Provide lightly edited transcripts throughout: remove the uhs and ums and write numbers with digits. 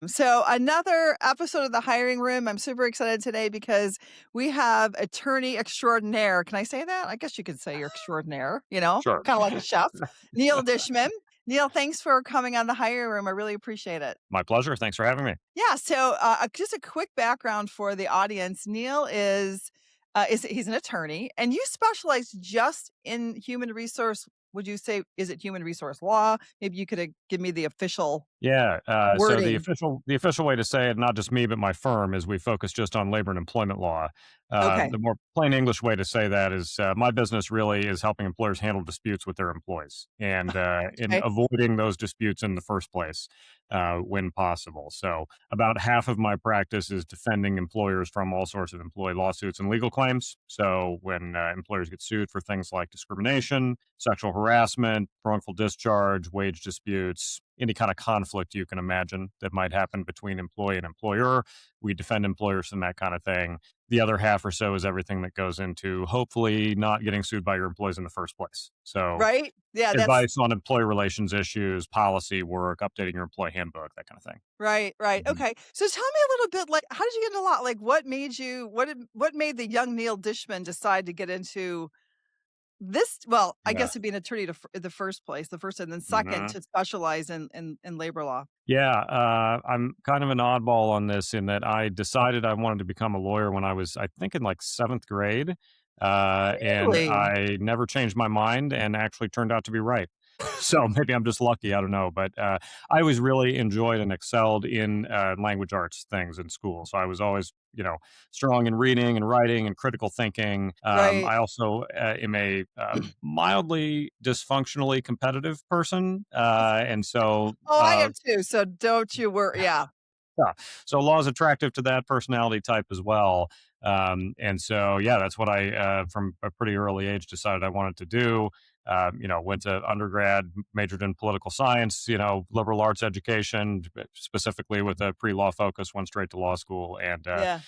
So, another episode of the hiring room. I'm super excited today because we have attorney extraordinaire. Can I say that? I guess you could say you're extraordinaire, Sure. kind of like a chef. Neil Dishman. Neil, thanks for coming on the hiring room. I really appreciate it. My pleasure. Thanks for having me. Yeah. So, just a quick background for the audience. Neil is he's an attorney, and you specialize just in human resource. Would you say is it human resource law? Maybe you could give me the official Yeah. So the wording. official way to say it, not just me but my firm, is we focus just on labor and employment law. Okay. The more plain English way to say that is my business really is helping employers handle disputes with their employees and in Okay. avoiding those disputes in the first place when possible. So about half of my practice is defending employers from all sorts of employee lawsuits and legal claims. So when employers get sued for things like discrimination, sexual harassment, wrongful discharge, wage disputes, any kind of conflict you can imagine that might happen between employee and employer. We defend employers from that kind of thing. The other half or so is everything that goes into hopefully not getting sued by your employees in the first place. So, Right? Yeah, that's advice on employee relations issues, policy work, updating your employee handbook, that kind of thing. right, right. Mhm. Okay. So tell me a little bit, like, how did you get into law? Like, what made the young Neil Dishman decide to get into this? Well, I Yeah. guess to be an attorney in the first place, the first and then second Mhm. to specialize in labor law. Yeah, I'm kind of an oddball on this in that I decided I wanted to become a lawyer when I was, I think, in like seventh grade. And Really? I never changed my mind and actually turned out to be right. So maybe I'm just lucky. I don't know. But I always really enjoyed and excelled in language arts things in school. So I was always, strong in reading and writing and critical thinking. Right. I also am a mildly dysfunctionally competitive person. And so Oh, I am too. So don't you worry. Yeah. yeah. So law is attractive to that personality type as well. And so, yeah, that's what I, from a pretty early age, decided I wanted to do. Went to undergrad, majored in political science, liberal arts education, specifically with a pre law focus, went straight to law school. And, Yeah.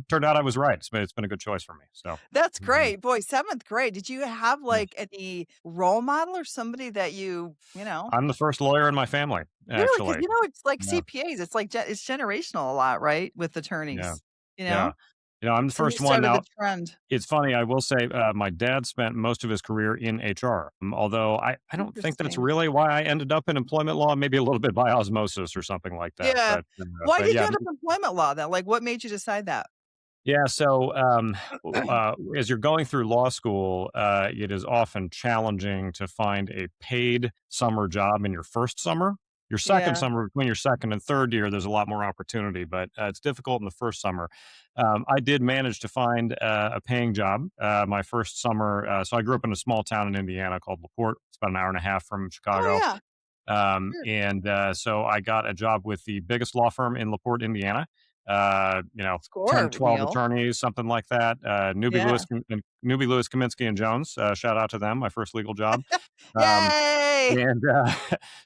turned out I was right. It's been a good choice for me. So, That's mhm. great. Boy, seventh grade. Did you have Yeah. like any role model or somebody that I'm the first lawyer in my family, really? Because actually. it's like Yeah. CPAs. It's like it's generational a lot, right? With Yeah. attorneys, you Yeah. know? I'm the So you first one started the now. trend. It's funny, I will say, my dad spent most of his career in HR, although I don't think that's Interesting. really why I ended up in employment law, maybe a little bit by osmosis or something like that, Yeah. Why but did you yeah. end up in employment law then? Like, what made you decide that? Yeah, so, as you're going through law school, it is often challenging to find a paid summer job in your first summer. Your second Yeah. summer, between your second and third year, there's a lot more opportunity, but, it's difficult in the first summer. I did manage to find, a paying job, my first summer. So I grew up in a small town in Indiana called LaPorte. It's about an hour and a half from Oh, Chicago. yeah. Sure. And so I got a job with the biggest law firm in LaPorte, Indiana. 10, Score, 12 Neil. attorneys, something like that. Yeah. Newbie Lewis, Kaminsky and Jones. Shout out to them, my first legal job. Um, Yay! and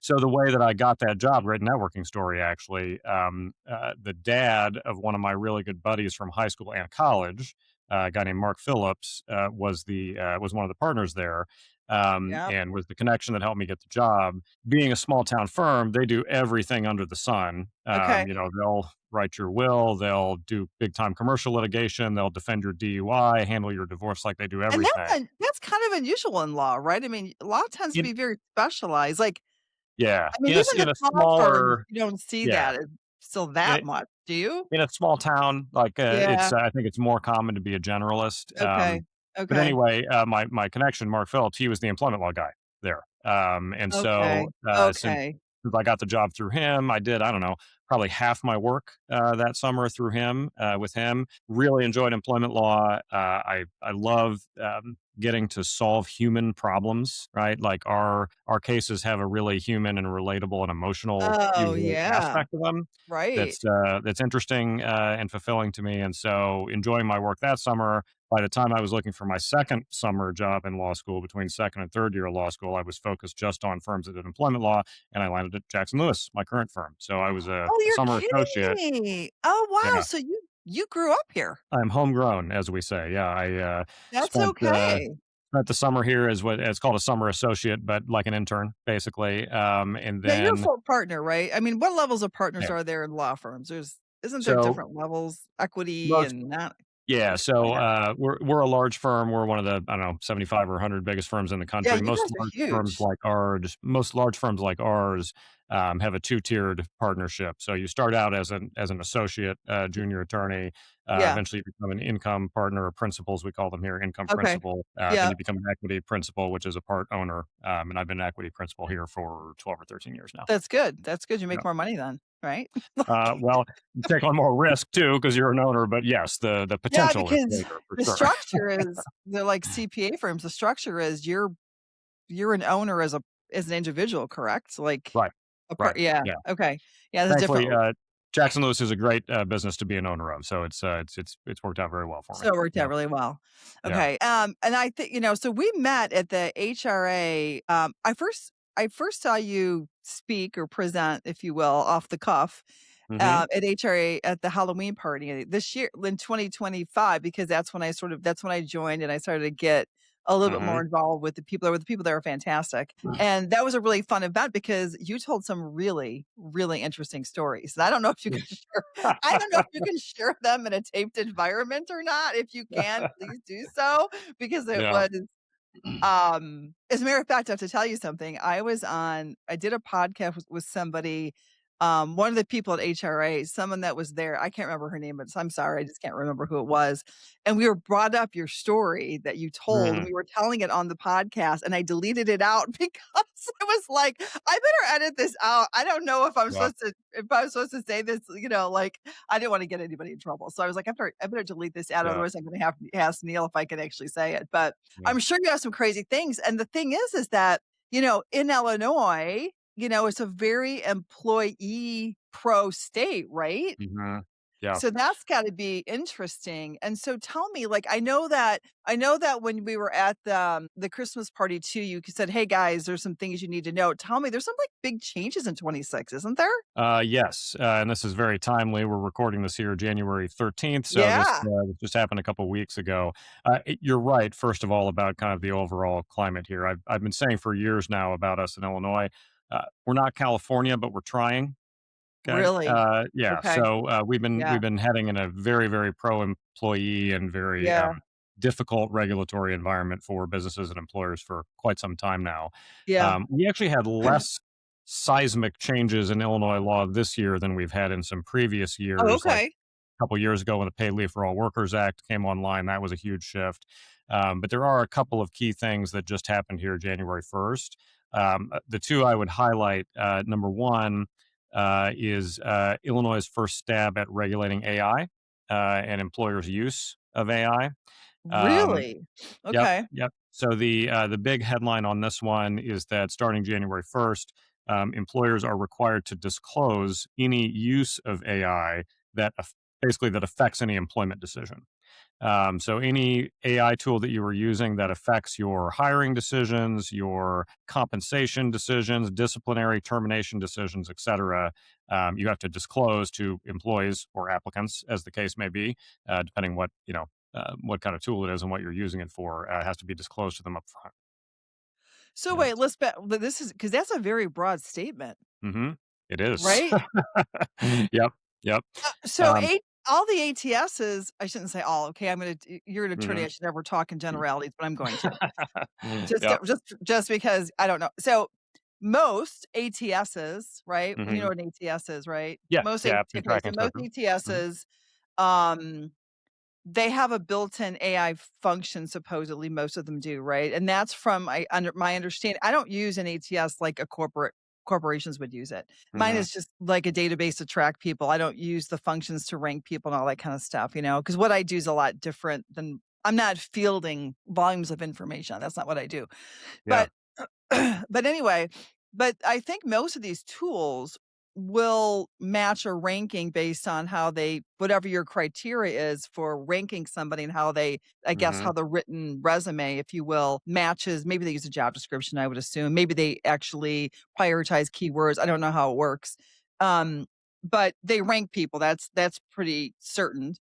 so the way that I got that job, great networking story actually. The dad of one of my really good buddies from high school and college, a guy named Mark Phillips, was one of the partners there, Yep. and was the connection that helped me get the job. Being a small town firm, they do everything under the sun. Okay. They'll write your will, they'll do big time commercial litigation, they'll defend your DUI, handle your divorce, like they do And everything. that's kind of unusual in law, right? I mean, law tends to In be very specialized. Like, Yeah, I mean, even the in a small firms, smaller you don't see yeah. that still In that much, do you? in a small town, like, Yeah. I think it's more common to be a generalist. Okay. But Okay. anyway, my connection, Mark Phillips, he was the employment law guy there. And Okay. so, Okay. since I got the job through him, I did, I don't know, probably half my work, that summer through him, with him. Really enjoyed employment law. I love, getting to solve human problems, right? Like our cases have a really human and relatable and emotional Oh, usually yeah. aspect to them Right. that's interesting and fulfilling to me. And so, enjoying my work that summer. By the time I was looking for my second summer job in law school, between second and third year of law school, I was focused just on firms that did employment law, and I landed at Jackson Lewis, my current firm. So I was Oh, a you're summer associate. kidding me. Oh, wow. Yeah, So you grew up here. I'm homegrown, as we say. Yeah, I That's spent okay. spent the summer here as what it's called a summer associate, but like an intern, basically. And Yeah, you're a then full partner, right? I mean, what levels of partners yeah, are there in law firms? Isn't there so different levels, equity most and that? yeah, so Yeah. we're a large firm. We're one of the I don't know 75 or 100 biggest firms in the Yeah, country. you guys are huge. Most large firms like ours have a two-tiered partnership. So you start out as an associate junior attorney. Yeah. Eventually, you become an income partner or principals. We call them here income Okay. principal. Then Yeah. you become an equity principal, which is a part owner. And I've been an equity principal here for 12 or 13 years now. That's good. That's good. You Yeah. make more money then, right? Like Well, you take on more risk too because you're an owner, but yes, the yeah, potential is because greater for the sure. structure is they're like CPA firms. The structure is you're an owner as an individual, correct? Like Right, a part right, yeah. yeah. Okay. Yeah, that's Thankfully, different. Jackson Lewis is a great, business to be an owner of, so it's worked out very well for me. So it worked out Yep, really well. yeah. Okay, and I think, so we met at the HRA, I first saw you speak or present, if you will, off the cuff, Mhm, at HRA at the Halloween party this year in 2025, because that's when I joined and I started to get a little bit more mhm. involved with the people. There were the people that were fantastic, and that was a really fun event because you told some really, really interesting stories, and I don't know if you can share I don't know if you can share them in a taped environment or not. If you can, please do so because it Yeah, was as a matter of fact, I have to tell you something. I did a podcast with somebody, one of the people at HRA, someone that was there. I can't remember her name, but I'm sorry, I just can't remember who it was. And we were brought up your story that you told, and mhm, we were telling it on the podcast, and I deleted it out because I was like, I better edit this out. I don't know yeah, if I'm supposed to say this, like I didn't want to get anybody in trouble. So I was like, I better delete this out. yeah, Otherwise I'm gonna have to ask Neil if I can actually say it. But yeah, I'm sure you have some crazy things, and the thing is that, in Illinois, it's a very employee pro state, right? mhm, yeah. So that's gotta be interesting, and so tell me, like, I know that when we were at the Christmas party too, you said, "Hey, guys, there's some things you need to know." Tell me, there's some, like, big changes in '26, isn't there? Yes, and this is very timely. We're recording this here January 13th, so Yeah, this just happened a couple weeks ago. You're right, first of all, about kind of the overall climate here. I've been saying for years now about us in Illinois, we're not California, but we're trying. Okay. really? Yeah. Okay. So we've Yeah. been heading in a very very pro employee and very Yeah. difficult regulatory environment for businesses and employers for quite some time now. Yeah. We actually had less seismic changes in Illinois law this year than we've had in some previous Oh, years. Like okay. couple years ago when the Paid Leave for All Workers Act came online. That was a huge shift. But there are a couple of key things that just happened here January 1st. The two I would highlight number one is Illinois' first stab at regulating AI and employers' use of AI. Um, Really? Yep, Okay. yep. So the big headline on this one is that starting January 1st, employers are required to disclose any use of AI that basically that affects any employment decision. So any AI tool that you are using that affects your hiring decisions, your compensation decisions, disciplinary termination decisions, et cetera, you have to disclose to employees or applicants, as the case may be, depending what kind of tool it is and what you're using it for. It has to be disclosed to them up front. So Yeah. wait, let's bet but this is because that's a very broad statement, Hmm. It is. right? Yep. Yep. So Um, eight all the ATSs I shouldn't say all, okay, you're an attorney, mhm. I should never talk in generalities, but I'm going to. Just Yep. just because I don't know. So most ATSs, right? You know Hmm. what an ATS is, right? Yeah. Most Yeah. A Applicant Okay, so tracking most system. Hmm. ATSs, um they have a built-in AI function, supposedly, most of them do, right? And that's from under my understanding. I don't use an ATS like corporations would use it. Mine Hmm. is just like a database to track people. I don't use the functions to rank people and all that kind of stuff, because what I do is a lot different than I'm not fielding volumes of information. That's not what I do. Yeah. But but anyway, but I think most of these tools will match a ranking based on how they whatever your criteria is for ranking somebody and how they I guess Hmm. how the written resume, if you will, matches. Maybe they use a job description, I would assume. Maybe they actually prioritize keywords. I don't know how it works. Um, but they rank people. That's pretty certain.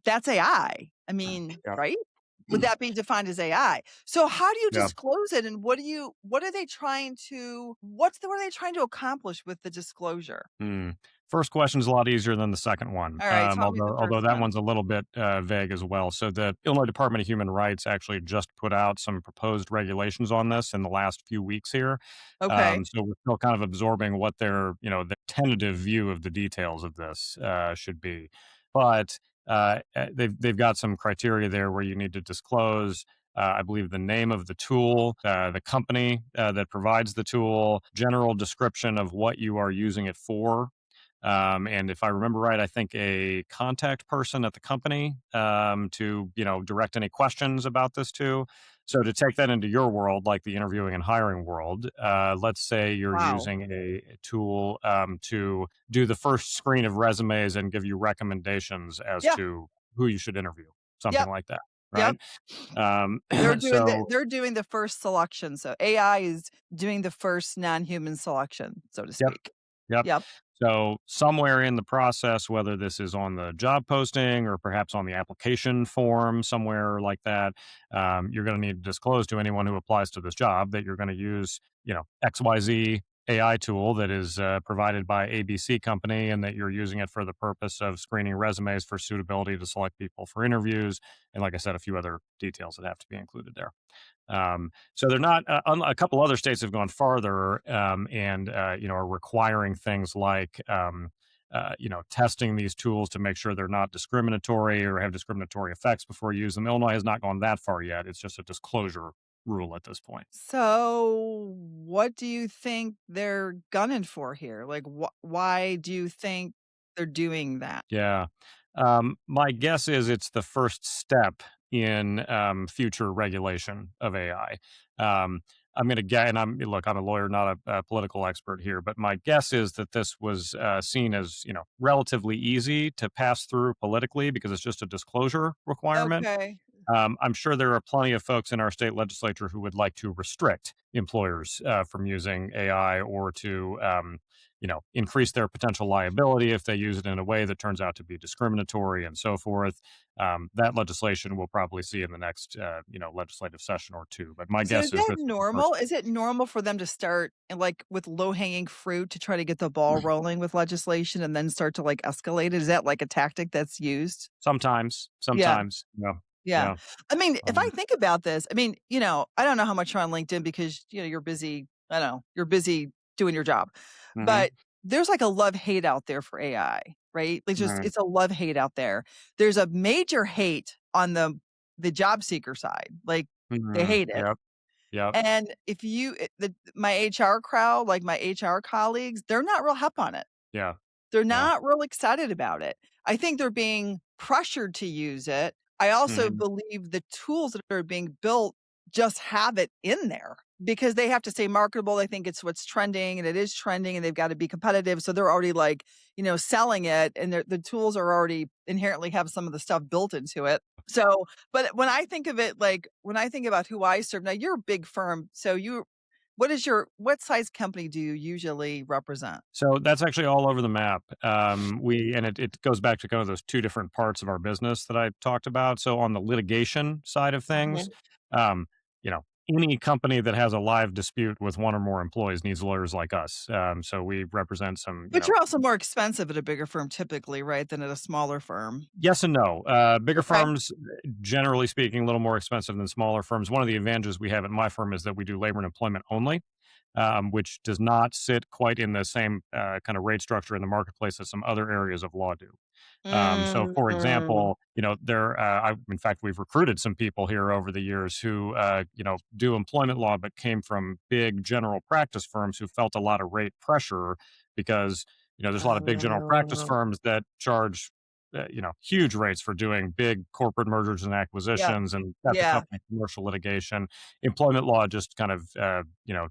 That's AI. I mean, Yeah. right? would that be defined as AI? So how do you Yeah. disclose it, and what are they trying to what are they trying to accomplish with the disclosure? Hmm. First question's a lot easier than the second one, Alright, tell me the although first that one. one's a little bit, vague as well. So the Illinois Department of Human Rights actually just put out some proposed regulations on this in the last few weeks here. Okay. So we're still kind of absorbing what their, the tentative view of the details of this, should be. But, they've got some criteria there where you need to disclose, I believe the name of the tool, the company that provides the tool, general description of what you are using it for. And if I remember right, I think a contact person at the company to direct any questions about this to. So to take that into your world, like the interviewing and hiring world, let's say you're Wow. using a tool to do the first screen of resumes and give you recommendations as Yeah. to who you should interview, something Yep. like that, right? Yep. Um, They're doing the so they're doing the first selection, so AI is doing the first non-human selection, so to Yep. speak. Yep. Yep. So somewhere in the process, whether this is on the job posting or perhaps on the application form, somewhere like that, you're going to need to disclose to anyone who applies to this job that you're going to use, XYZ AI tool that is provided by ABC company, and that you're using it for the purpose of screening resumes for suitability to select people for interviews. And like I said, a few other details that have to be included there. So they're not. A couple other states have gone farther and are requiring things like testing these tools to make sure they're not discriminatory or have discriminatory effects before you use them. Illinois has not gone that far yet. It's just a disclosure rule at this point. So, what do you think they're gunning for here? Like, why do you think they're doing that? Yeah. My guess is it's the first step in future regulation of AI. I'm going to get, and I'm a lawyer, not a political expert here, but my guess is that this was seen as, relatively easy to pass through politically because it's just a disclosure requirement. Okay. I'm sure there are plenty of folks in our state legislature who would like to restrict employers from using AI or to, increase their potential liability if they use it in a way that turns out to be discriminatory and so forth. That legislation we'll probably see in the next, legislative session or two. But my So guess is is that this is the first normal? step. Is it normal for them to start like with low hanging fruit to try to get the ball rolling with legislation and then start to like escalate it? Is that like a tactic that's used? Sometimes, Yeah. sometimes, yeah, Yeah. yeah. I mean, if I Um, think about this, I mean, I don't know how much you're on LinkedIn because, you're busy. I don't know, you're busy doing your job. mhm, But there's like a love-hate out there for AI, right? Like just mhm, it's a love-hate out there. There's a major hate on the job seeker side. Like they mhm, hate it. yep, yep, And if my HR crowd, like my HR colleagues, they're not real hep on it. yeah, They're yeah, not real excited about it. I think they're being pressured to use it. I also mhm, believe the tools that are being built just have it in there because they have to stay marketable. They think it's what's trending and it is trending and they've got to be competitive. So they're already like, selling it and the tools are already inherently have some of the stuff built into it. So, but when I think of it, like when I think about who I serve, now you're a big firm. So what size company do you usually represent? So that's actually all over the map. It goes back to kind of those two different parts of our business that I talked about. So on the litigation side of things, um, any company that has a live dispute with one or more employees needs lawyers like us. So we represent some, But you're also more expensive at a bigger firm typically, right, than at a smaller firm? yes and no. Bigger Okay. firms, generally speaking, a little more expensive than smaller firms. One of the advantages we have at my firm is that we do labor and employment only, which does not sit quite in the same kind of rate structure in the marketplace that some other areas of law do. So, for Mm. example, in fact, we've recruited some people here over the years who, do employment law, but came from big general practice firms who felt a lot of rate pressure because, there's a lot of big general practice Oh. firms that charge, huge rates for doing big corporate mergers and Yep. acquisitions and that's a Yeah. company commercial litigation. Employment law just kind of,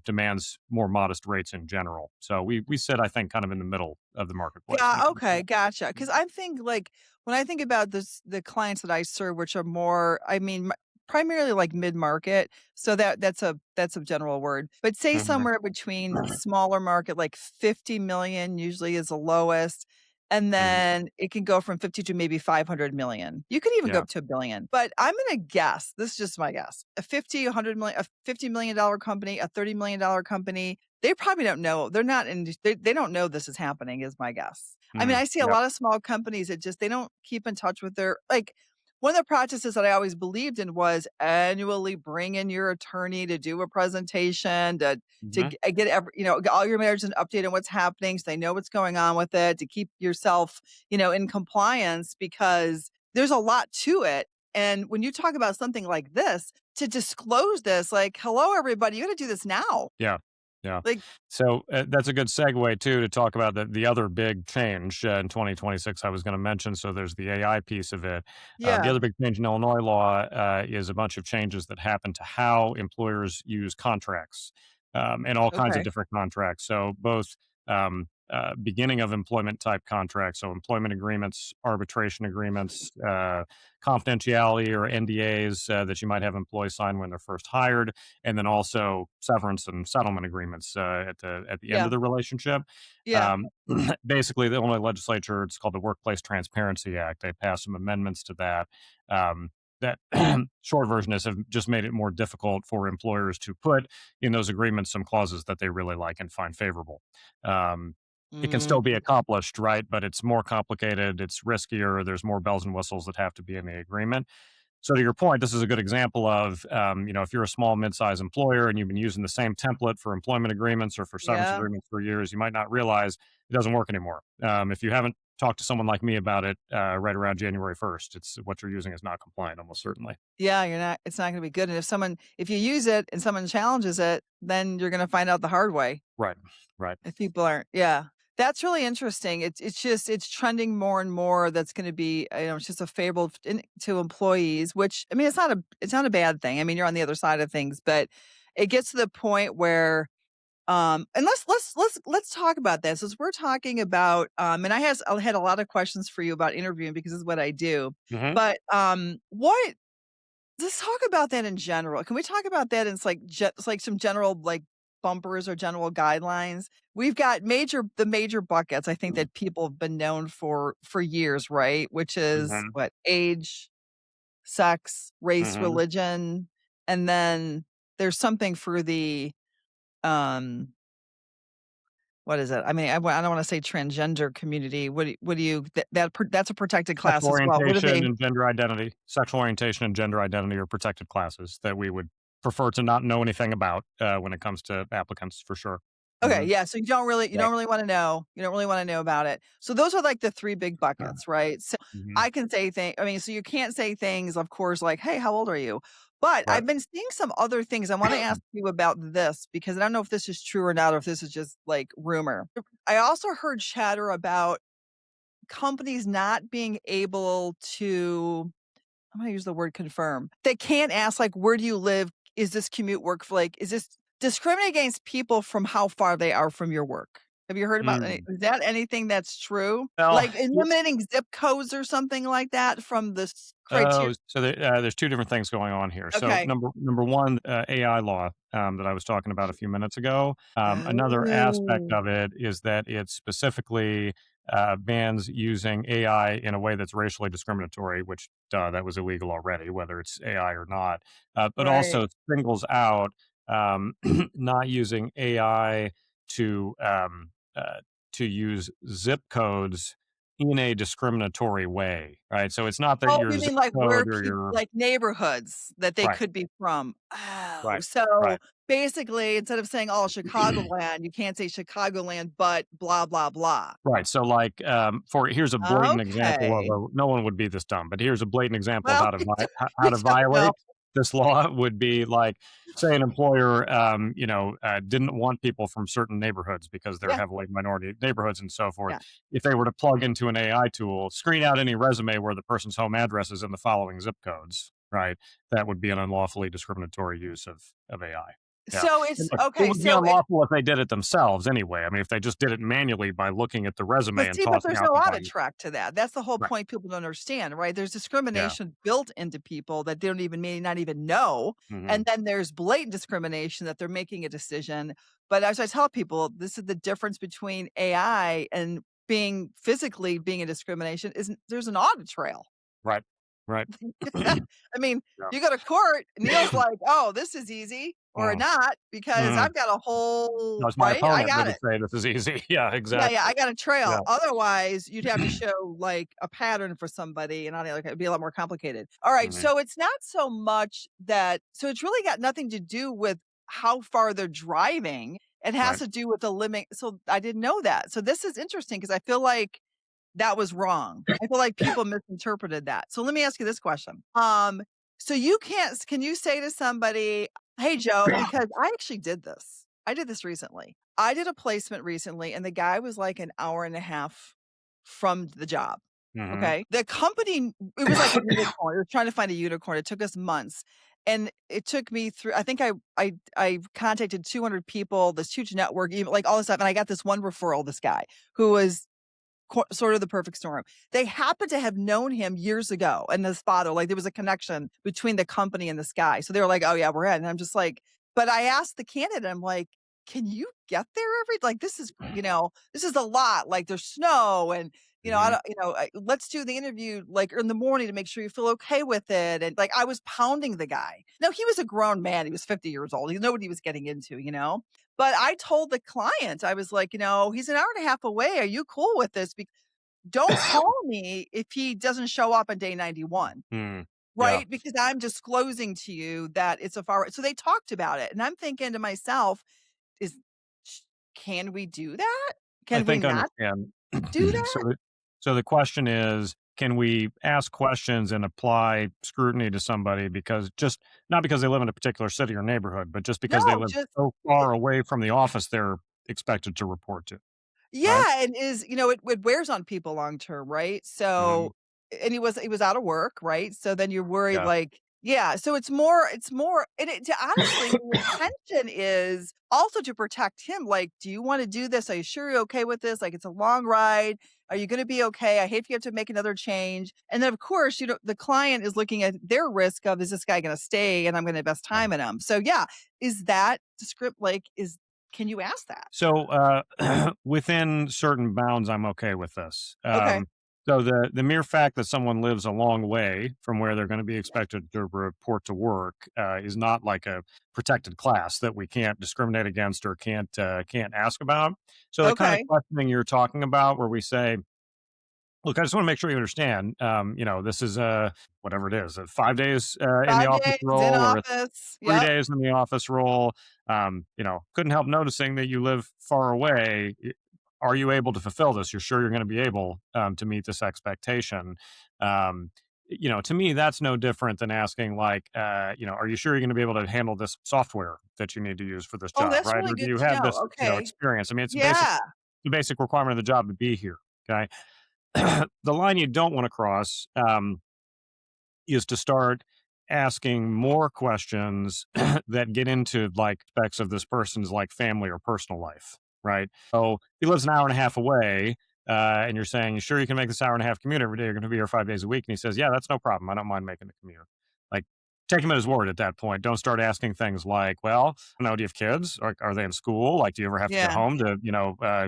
demands more modest rates in general. So we sit, I think, kind of in the middle of the marketplace when Yeah, it comes to okay, gotcha. Because I think, like, when I think about the clients that I serve, which are more I mean, primarily, like, mid-market, so that's a general word, but say that. somewhere between smaller market, like 50,000,000 usually is the lowest, and Mhm. then it can go from 50 to maybe 500 million. You could even go Yeah. up to a billion, but I'm gonna guess, this is just my guess, a 50, 100 million, a $50 million company, a $30 million company, they probably don't know. They're not in, they don't know this is happening is my guess. I mean, Mm. I see a Yep. lot of small companies that just, they don't keep in touch with their, like, one of the practices that I always believed in was annually bring in your attorney to do a presentation, Mhm. get every, get all your managers an update on what's happening so they know what's going on with it, to keep yourself, in compliance, because there's a lot to it. And when you talk about something like this, to disclose this, like, hello, everybody, you got to do this now. Yeah. Yeah. Like, So, that's a good segue too to talk about the other big change, in 2026 I was gonna mention. So there's the AI piece of it. The yeah. other big change in Illinois law, is a bunch of changes that happen to how employers use contracts, and all kinds of Okay. different contracts. So both, beginning of employment type contracts, so employment agreements, arbitration agreements, confidentiality or NDAs, that you might have employees sign when they're first hired, and then also severance and settlement agreements, at the end Yeah. of the relationship. Yeah. Um, Basically, the Illinois legislature, it's called the Workplace Transparency Act. They passed some amendments to that. That short version is have just made it more difficult for employers to put in those agreements some clauses that they really like and find favorable. Um, it can Mm, still be accomplished, right? But it's more complicated. It's riskier. There's more bells and whistles that have to be in the agreement. So to your point, this is a good example of, if you're a small mid-sized employer and you've been using the same template for employment agreements or for severance yeah. agreements for years, you might not realize it doesn't work anymore. If you haven't talked to someone like me about it right around January 1st, it's what you're using is not compliant, almost certainly. Yeah, it's not gonna be good. And if you use it and someone challenges it, then you're gonna find out the hard way. Right, right. If people aren't, yeah. That's really interesting. It's just, it's trending more and more. That's gonna be, it's just a fable to employees, which, I mean, it's not a bad thing. I mean, you're on the other side of things, but it gets to the point where, and let's talk about this as we're talking about, and I had a lot of questions for you about interviewing because this is what I do. Hmm. But, what let's talk about that in general. Can we talk about that? It's like it's like some general, like, bumpers or general guidelines. We've got major buckets, I think, that people have been known for years, right? Which is Hmm. what? Age, sex, race, Hmm. religion, and then there's something for the, um what is it? I mean, I don't wanna say transgender community. What do you, that's a protected class Sexual as well. What do orientation they? and gender identity. Sexual orientation and gender identity are protected classes that we would prefer to not know anything about when it comes to applicants, for sure. Okay, Hmm. yeah, so you Right. don't really wanna know, you don't really wanna know about it. So those are, like, the 3 big buckets, right? So Hmm. I can say I mean, so you can't say things, of course, like, "Hey, how old are you?" But Right. I've been seeing some other things. I wanna ask you about this because I don't know if this is true or not, or if this is just, like, rumor. I also heard chatter about companies not being able to, I'm gonna use the word confirm. They can't ask, like, "Where do you live? Is this commute work for, like, is this discriminate against people from how far they are from your work?" Have you heard about any, Mm. is that anything that's true? Well, Like, eliminating zip codes or something like that from this criteria? oh, so there's 2 different things going on here. So Okay. number 1, AI law, that I was talking about a few minutes ago. Another aspect Oh, of it is that it specifically, bans using AI in a way that's racially discriminatory, which, that was illegal already, whether it's AI or not. But right. also singles out, um, not using AI to, to use zip codes in a discriminatory way, right? So it's not that Oh, your you zip mean like where code or people, your like neighborhoods that they right, could be from. Oh, right, so right, basically, instead of saying, "Oh, Chicagoland," you can't say Chicagoland, but blah, blah, blah. right. So like, for here's a blatant example of Okay. no one would be this dumb, but here's a blatant example of Well, how we to don't know. violate this law would be like, say an employer, didn't want people from certain neighborhoods because they're Yeah, heavily minority neighborhoods and so forth. yeah. If they were to plug into an AI tool, screen out any resume where the person's home address is in the following zip codes, right? That would be an unlawfully discriminatory use of AI. Yeah. So And it's look, it okay, would be so it, unlawful if they did it themselves anyway. I mean, if they just did it manually by looking at the resume and but tossing there's out no the audit blank. track to that. That's the whole Right. point people don't understand, right? There's Yeah. discrimination built into people that they don't even, may not even know, and Mhm. then there's blatant discrimination that they're making a decision. But as I tell people, this is the difference between AI and being physically being a discrimination is there's an audit trail. Right. Right. I mean, Yeah. you go to court, Neil's like, "Oh, this is easy," or Mm, not, because mhm. I've got a whole That's my right? I opponent that got would it. say this is easy. Yeah, Yeah, yeah, exactly. I got a trail. Yeah. Otherwise, you'd have to show, like, a pattern for somebody, and I like, it'd be a lot more complicated. Alright, Mhm. so it's not so much that so it's really got nothing to do with how far they're driving. It has Right. to do with the limit so I didn't know that. So this is interesting because I feel like that was wrong. I feel like people misinterpreted that. So let me ask you this question. So you can't can you say to somebody, "Hey, Joe," because I actually did this. I did this recently. I did a placement recently and the guy was like an hour and a half from the job. Mhm. Okay. The company, it was like a unicorn. We were trying to find a unicorn. It took us months. And it took me through, I think I contacted 200 people, this huge network, even like all this stuff. And I got this one referral, this guy who was sort of the perfect storm. They happened to have known him years ago and his father, like there was a connection between the company and this guy. So they were like, "Oh yeah, we're in." And I'm just like, but I asked the candidate, I'm like, "Can you get there every like this is, this is a lot. Like there's snow and I Mhm. don't, let's do the interview like in the morning to make sure you feel okay with it." And like I was pounding the guy. Now he was a grown man. He was 50 years old. He knew what he was getting into. But I told the client, I was like, he's an hour and a half away. Are you cool with this? Don't call me if he doesn't show up on day 91, Mm. Yeah. right? Because I'm disclosing to you that it's a far so they talked about it, and I'm thinking to myself, "Is sh can we do that? I Can we think I not understand. do So that?" the question is, can we ask questions and apply scrutiny to somebody because just not because they live in a particular city or neighborhood, but just because they No, live just so far away from the office they're expected to report to, right? yeah, and it wears on people long term, right? Mhm. So and he was out of work, right? So then you're worried Yeah. like yeah, so it's more and it to honestly, the intention is also to protect him, like, "Do you wanna do this? Are you sure you're okay with this? Like, it's a long ride. Are you gonna be okay? I hate if you have to make another change." And then, of course, the client is looking at their risk of, "Is this guy gonna stay and I'm gonna invest Yeah. time in him?" So, yeah, is that script like, is can you ask that? So, within certain bounds, I'm okay with this. Okay. So the mere fact that someone lives a long way from where they're going to be expected to report to work is not like a protected class that we can't discriminate against or can't ask about. So the kind of Okay. questioning you're talking about, where we say, look, I just want to make sure you understand. This is whatever it is, 5 days in the 5 office days in role, or office. three Yep. days in the office role. Couldn't help noticing that you live far away. Are you able to fulfill this? You're sure you're going to be able to meet this expectation? To me, that's no different than asking, like, are you sure you're going to be able to handle this software that you need to use for this Oh, job, that's right? really Or do good you to have know. this, Okay. experience? I mean, it's a basic, Yeah. the basic requirement of the job to be here. Okay. The line you don't want to cross is to start asking more questions that get into like aspects of this person's like family or personal life, right? So he lives an hour and a half away, and you're saying, "You sure you can make this hour and a half commute every day? You're going to be here 5 days a week." And he says, "Yeah, that's no problem. I don't mind making the commute." Like, take him at his word at that point. Don't start asking things like, "Well, no, do you have kids? Or are they in school? Like, do you ever have to get Yeah. home to,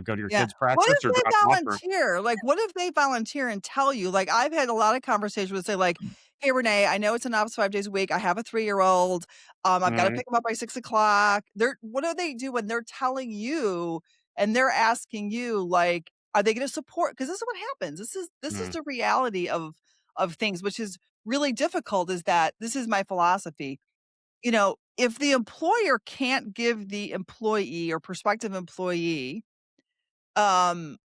go to your Yeah. kids' What practice if or they drop them off?" Or volunteer? Like, what if they volunteer and tell you? Like, I've had a lot of conversations where they say, like, "Hey, Renee, I know it's an office 5 days a week. I have a 3-year-old. I've gotta Mhm, pick him up by 6 o'clock." What do they do when they're telling you and they're asking you, like, are they gonna support? Because this is what happens. This is mhm, the reality of things, which is really difficult, is that this is my philosophy. If the employer can't give the employee or prospective employee, um,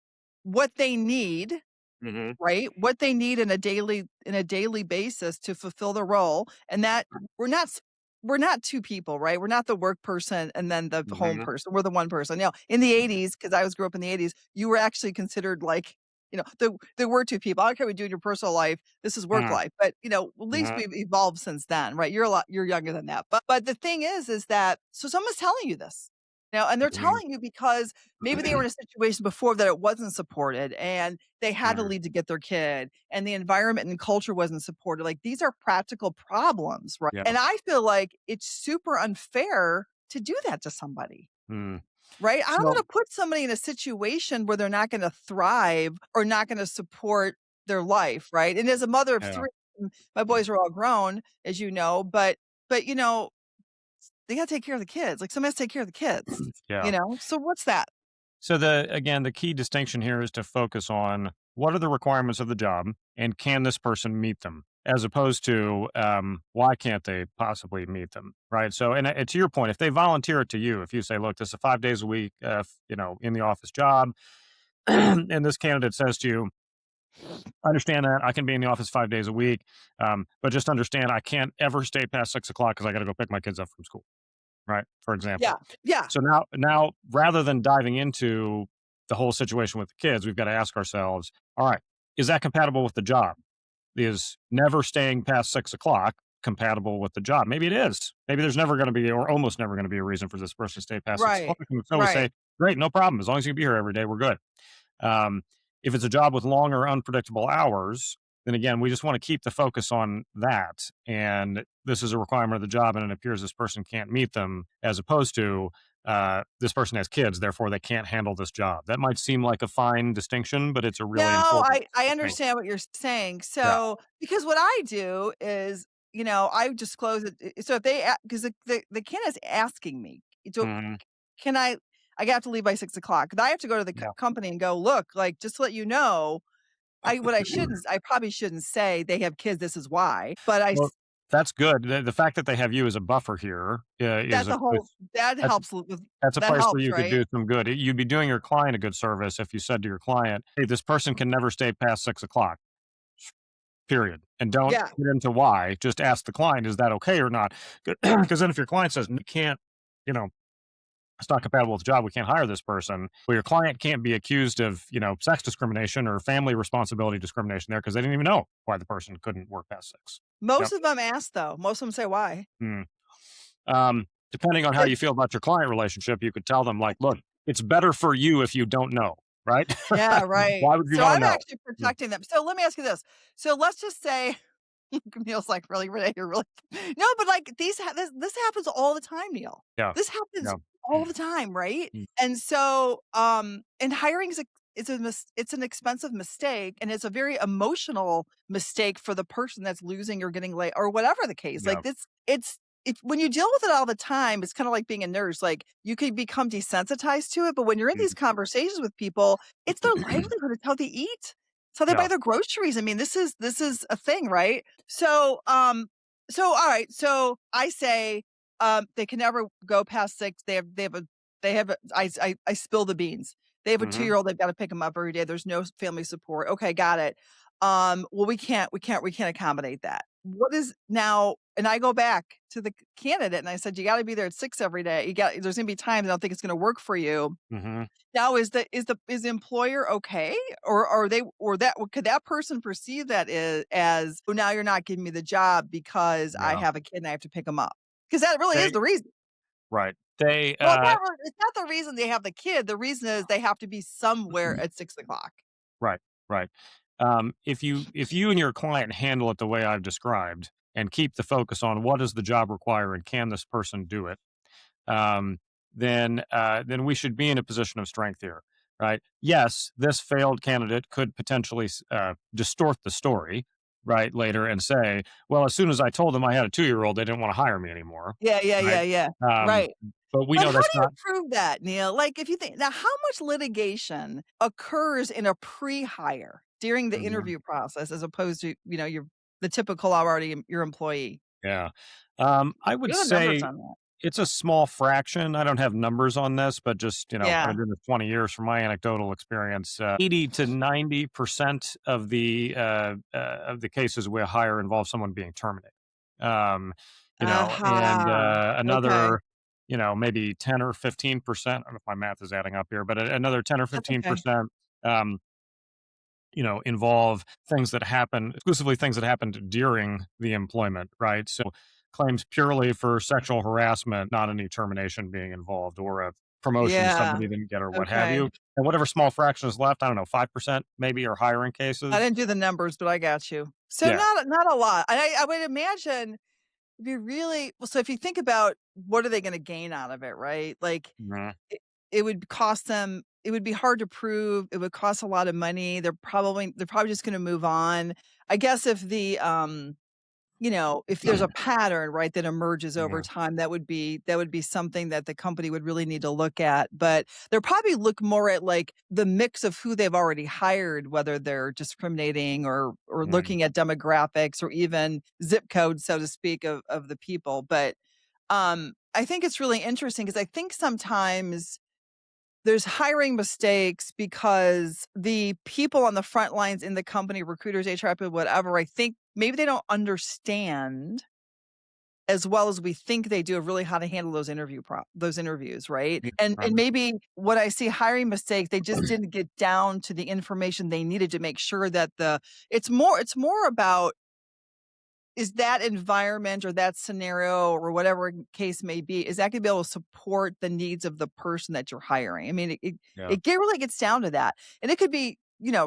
what they need, mhm, right? What they need in a daily basis to fulfill the role, and that we're not s we're not 2 people, right? We're not the work person and then the home mhm, person. We're the one person. In the '80s, because I grew up in the '80s, you were actually considered like, there were 2 people. I don't care what you do in your personal life. This is work mhm, life. But, at least mhm, we've evolved since then, right? You're younger than that. But the thing is that so someone's telling you this, and they're mhm, telling you because maybe they were in a situation before that it wasn't supported and they had to mhm. leave to get their kid and the environment and culture wasn't supported. Like these are practical problems, right? Yeah. And I feel like it's super unfair to do that to somebody. Mm. right? I don't So wanna put somebody in a situation where they're not gonna thrive or not gonna support their life, right? And as a mother of yeah, 3, my boys are all grown, as you know, but, they gotta take care of the kids, like, somebody has to take care of the kids, yeah. So what's that? So the key distinction here is to focus on what are the requirements of the job and can this person meet them, as opposed to why can't they possibly meet them, right? So and to your point, if they volunteer it to you, if you say, look, this is a 5 days a week, in the office job, and this candidate says to you, I understand that I can be in the office 5 days a week, but just understand I can't ever stay past 6 o'clock because I got to go pick my kids up from school, right? For Yeah, example. yeah, So now rather than diving into the whole situation with the kids, we've got to ask ourselves, all right, is that compatible with the job? Is never staying past 6 o'clock compatible with the job? Maybe it is. Maybe there's never going to be, or almost never going to be, a reason for this person to stay past 6 o'clock. right, And so we right. say, great, no problem. As long as you can be here every day, we're good. Um, if it's a job with longer, unpredictable hours, then again, we just want to keep the focus on that. And this is a requirement of the job, and it appears this person can't meet them, as opposed to this person has kids, therefore they can't handle this job. That might seem like a fine distinction, but it's a No, really important I distinction. understand what you're saying. Yeah. So, because what I do is, I disclose it. So if they, because the candidate's asking me, so Hmm. can I have to leave by 6 o'clock. I have to go to the Yeah. company and go, look, like, just to let you know, I probably shouldn't say they have kids. This is why, but Well, that's good. The fact that they have you as a buffer here is that's a a whole, that that's helps with, that's a that place where helps, you could right? do some good. You'd be doing your client a good service if you said to your client, "Hey, this person can never stay past 6 o'clock. Period." And don't Yeah. get into why. Just ask the client, "Is that okay or not?" Because then if your client says, "You can't," you know, "It's not compatible with the job, we can't hire this person," well, your client can't be accused of, sex discrimination or family responsibility discrimination there because they didn't even know why the person couldn't work past 6. Most Yep. of them ask though. Most of them say why. Mm. Depending on how It, you feel about your client relationship, you could tell them like, "Look, it's better for you if you don't know, right? yeah, right. Why would you So wanna I'm know?" actually Mm, protecting them. So let me ask you this. So let's just say Neil's like, "Really, Renee? You're really" No, but, like, this happens all the time, Neil. yeah, This happens yeah, all the time, right? mm, And so, and hiring it's an expensive mistake, and it's a very emotional mistake for the person that's losing or getting late or whatever the case. yeah, Like, it's when you deal with it all the time, it's kinda like being a nurse, like, you could become desensitized to it, but when you're in these mm, conversations with people, it's their livelihood, it's how they eat. It's how they buy yeah, their groceries. I mean, this is a thing, right? So all right, so I say, they can never go past 6. I spill the beans. They have a mhm, two-year-old, they've gotta pick pick them up every day. There's no family support. Okay, got it. Well, we can't accommodate that. What is now, and I go back to the candidate and I said, "You gotta be there at 6 every day. There's gonna be times I don't think it's gonna work for you." mhm, Now is the employer okay? Or are they, or that, could that person perceive that as, "Oh, now you're not giving me the job because I yeah. have a kid and I have to pick them up." Because that really is They the reason. right. They, Well, it's not the reason they have the kid, the reason is they have to be somewhere at 6 o'clock. right, right. If you and your client handle it the way I've described and keep the focus on what does the job require and can this person do it, um, then we should be in a position of strength here, right? Yes, this failed candidate could potentially distort the story, right, later and say, "Well, as soon as I told them I had a 2-year-old, they didn't want to hire me anymore," Yeah, yeah, right? yeah, yeah. Um, Right. but we But know how that's do you not. prove that, Neil? Like, if you think now, how much litigation occurs in a pre-hire during the Mhm, interview process as opposed to, the typical already your employee? yeah. I would What are the numbers say on that? it's a small fraction. I don't have numbers on this, but just, I've Yeah. been doing this 20 years from my anecdotal experience. 80 to 90% of the cases we hire involve someone being terminated. Um, and Aha. Okay. another, maybe 10 or 15%. I don't know if my math is adding up here, but another 10 or That's okay. 15%. Um, involve exclusively things that happened during the employment, right? So claims purely for sexual harassment, not any termination being involved or a promotion Yeah. somebody didn't get or what have Okay. you. And whatever small fraction is left, I don't know, 5% maybe or higher in I cases. didn't do the numbers, but I got you. So Yeah. not a lot. I would imagine if you really, well, so if you think about what are they gonna gain out of it, right? Like, Mhm. it would cost them it would be hard to prove, it would cost a lot of money, they're probably just gonna move on. I guess if if there's a pattern, right, that emerges over Mhm. time, that would be something that the company would really need to look at, but they'll probably look more at, like, the mix of who they've already hired, whether they're discriminating or Mhm. looking at demographics or even zip code, so to speak, of the people, but, I think it's really interesting because I think sometimes there's hiring mistakes because the people on the front lines in the company, recruiters, HR people, whatever, I think maybe they don't understand as well as we think they do of really how to handle those interviews, right? Yeah, And right. maybe what I see hiring mistakes, they just didn't get down to the information they needed to make sure that it's more about is that environment or that scenario or whatever case may be, is that gonna be able to support the needs of the person that you're hiring? I mean, Yeah. really gets down to that. And it could be,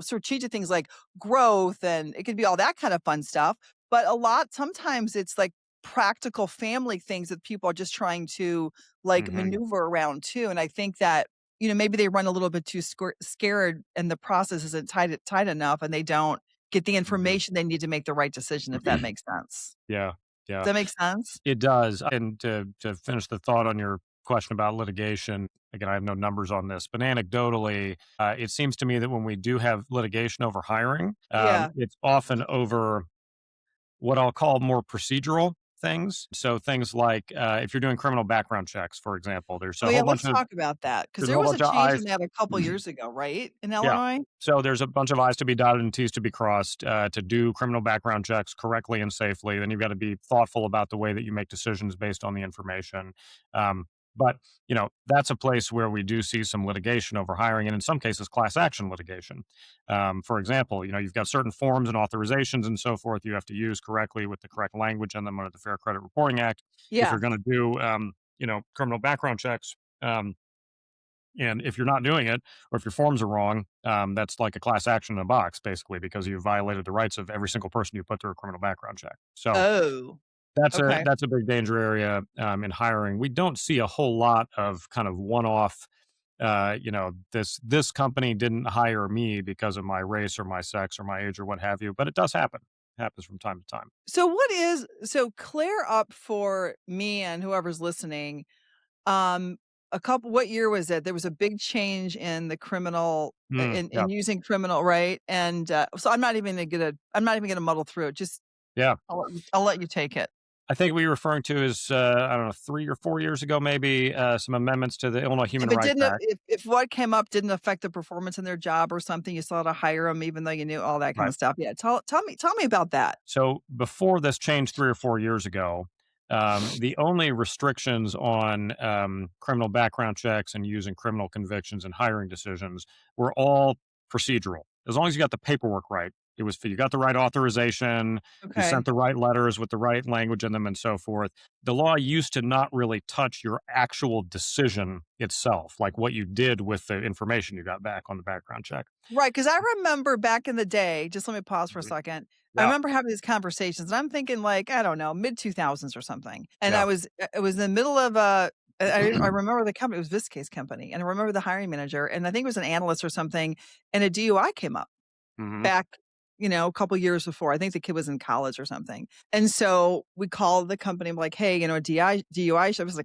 strategic things like growth and it could be all that kind of fun stuff. But sometimes it's like practical family things that people are just trying to like Mhm. maneuver around too. And I think that, maybe they run a little bit too scared and the process isn't tight enough and they don't get the Mhm. information they need to make the right decision, if that makes sense. Yeah. Does Yeah. that make sense? It does. And to finish the thought on your question about litigation, again, I have no numbers on this, but anecdotally, it seems to me that when we do have litigation over hiring, Yeah. it's often over what I'll call more procedural things. So things like if you're doing criminal background checks, for example, Oh, yeah, let's talk about that because there's a there whole was a bunch of change I's. in that a couple years ago, right, in Yeah. Illinois? So there's a bunch of I's to be dotted and T's to be crossed to do criminal background checks correctly and safely. Then you've got to be thoughtful about the way that you make decisions based on the information. Um, but that's a place where we do see some litigation over hiring, and in some cases, class action litigation. For example, you've got certain forms and authorizations and so forth you have to use correctly with the correct language in them under the Fair Credit Reporting Act if Yeah. you're going to do criminal background checks. And if you're not doing it, or if your forms are wrong, that's like a class action in a box, basically, because you violated the rights of every single person you put through a criminal background check. So Oh, that's a okay. that's a big danger area in hiring. We don't see a whole lot of kind of one-off. This company didn't hire me because of my race or my sex or my age or what have you, but it does happen. It happens from time to time. So clear up for me and whoever's listening, um, a couple what year was it? There was a big change in the criminal Yeah, in using criminal, right? And, so I'm not even gonna muddle through it, just yeah. I'll let you take it. I think what you're referring to is, I don't know, 3 or 4 years ago, maybe, some amendments to the Illinois Human If it Rights didn't Act. if what came up didn't affect the performance in their job or something, you still had to hire them, even though you knew all that kind Right. of stuff. Yeah, tell me about that. So before this changed 3 or 4 years ago, the only restrictions on, criminal background checks and using criminal convictions and hiring decisions were all procedural. As long as you got the paperwork right, you got the right authorization, you Okay. sent the right letters with the right language in them and so forth. The law used to not really touch your actual decision itself, like what you did with the information you got back on the background check. Right, because I remember back in the day, just let me pause for a Mhm. second. I Yeah, remember having these conversations, and I'm thinking like, I don't know, mid-2000s or something, and yeah. it was in the middle of I remember the company, it was Viscay's company, and I remember the hiring manager, and I think it was an analyst or something, and a DUI came up. Mhm. Back, a couple years before. I think the kid was in college or something. And so we called the company, I'm like, "Hey, DUI show is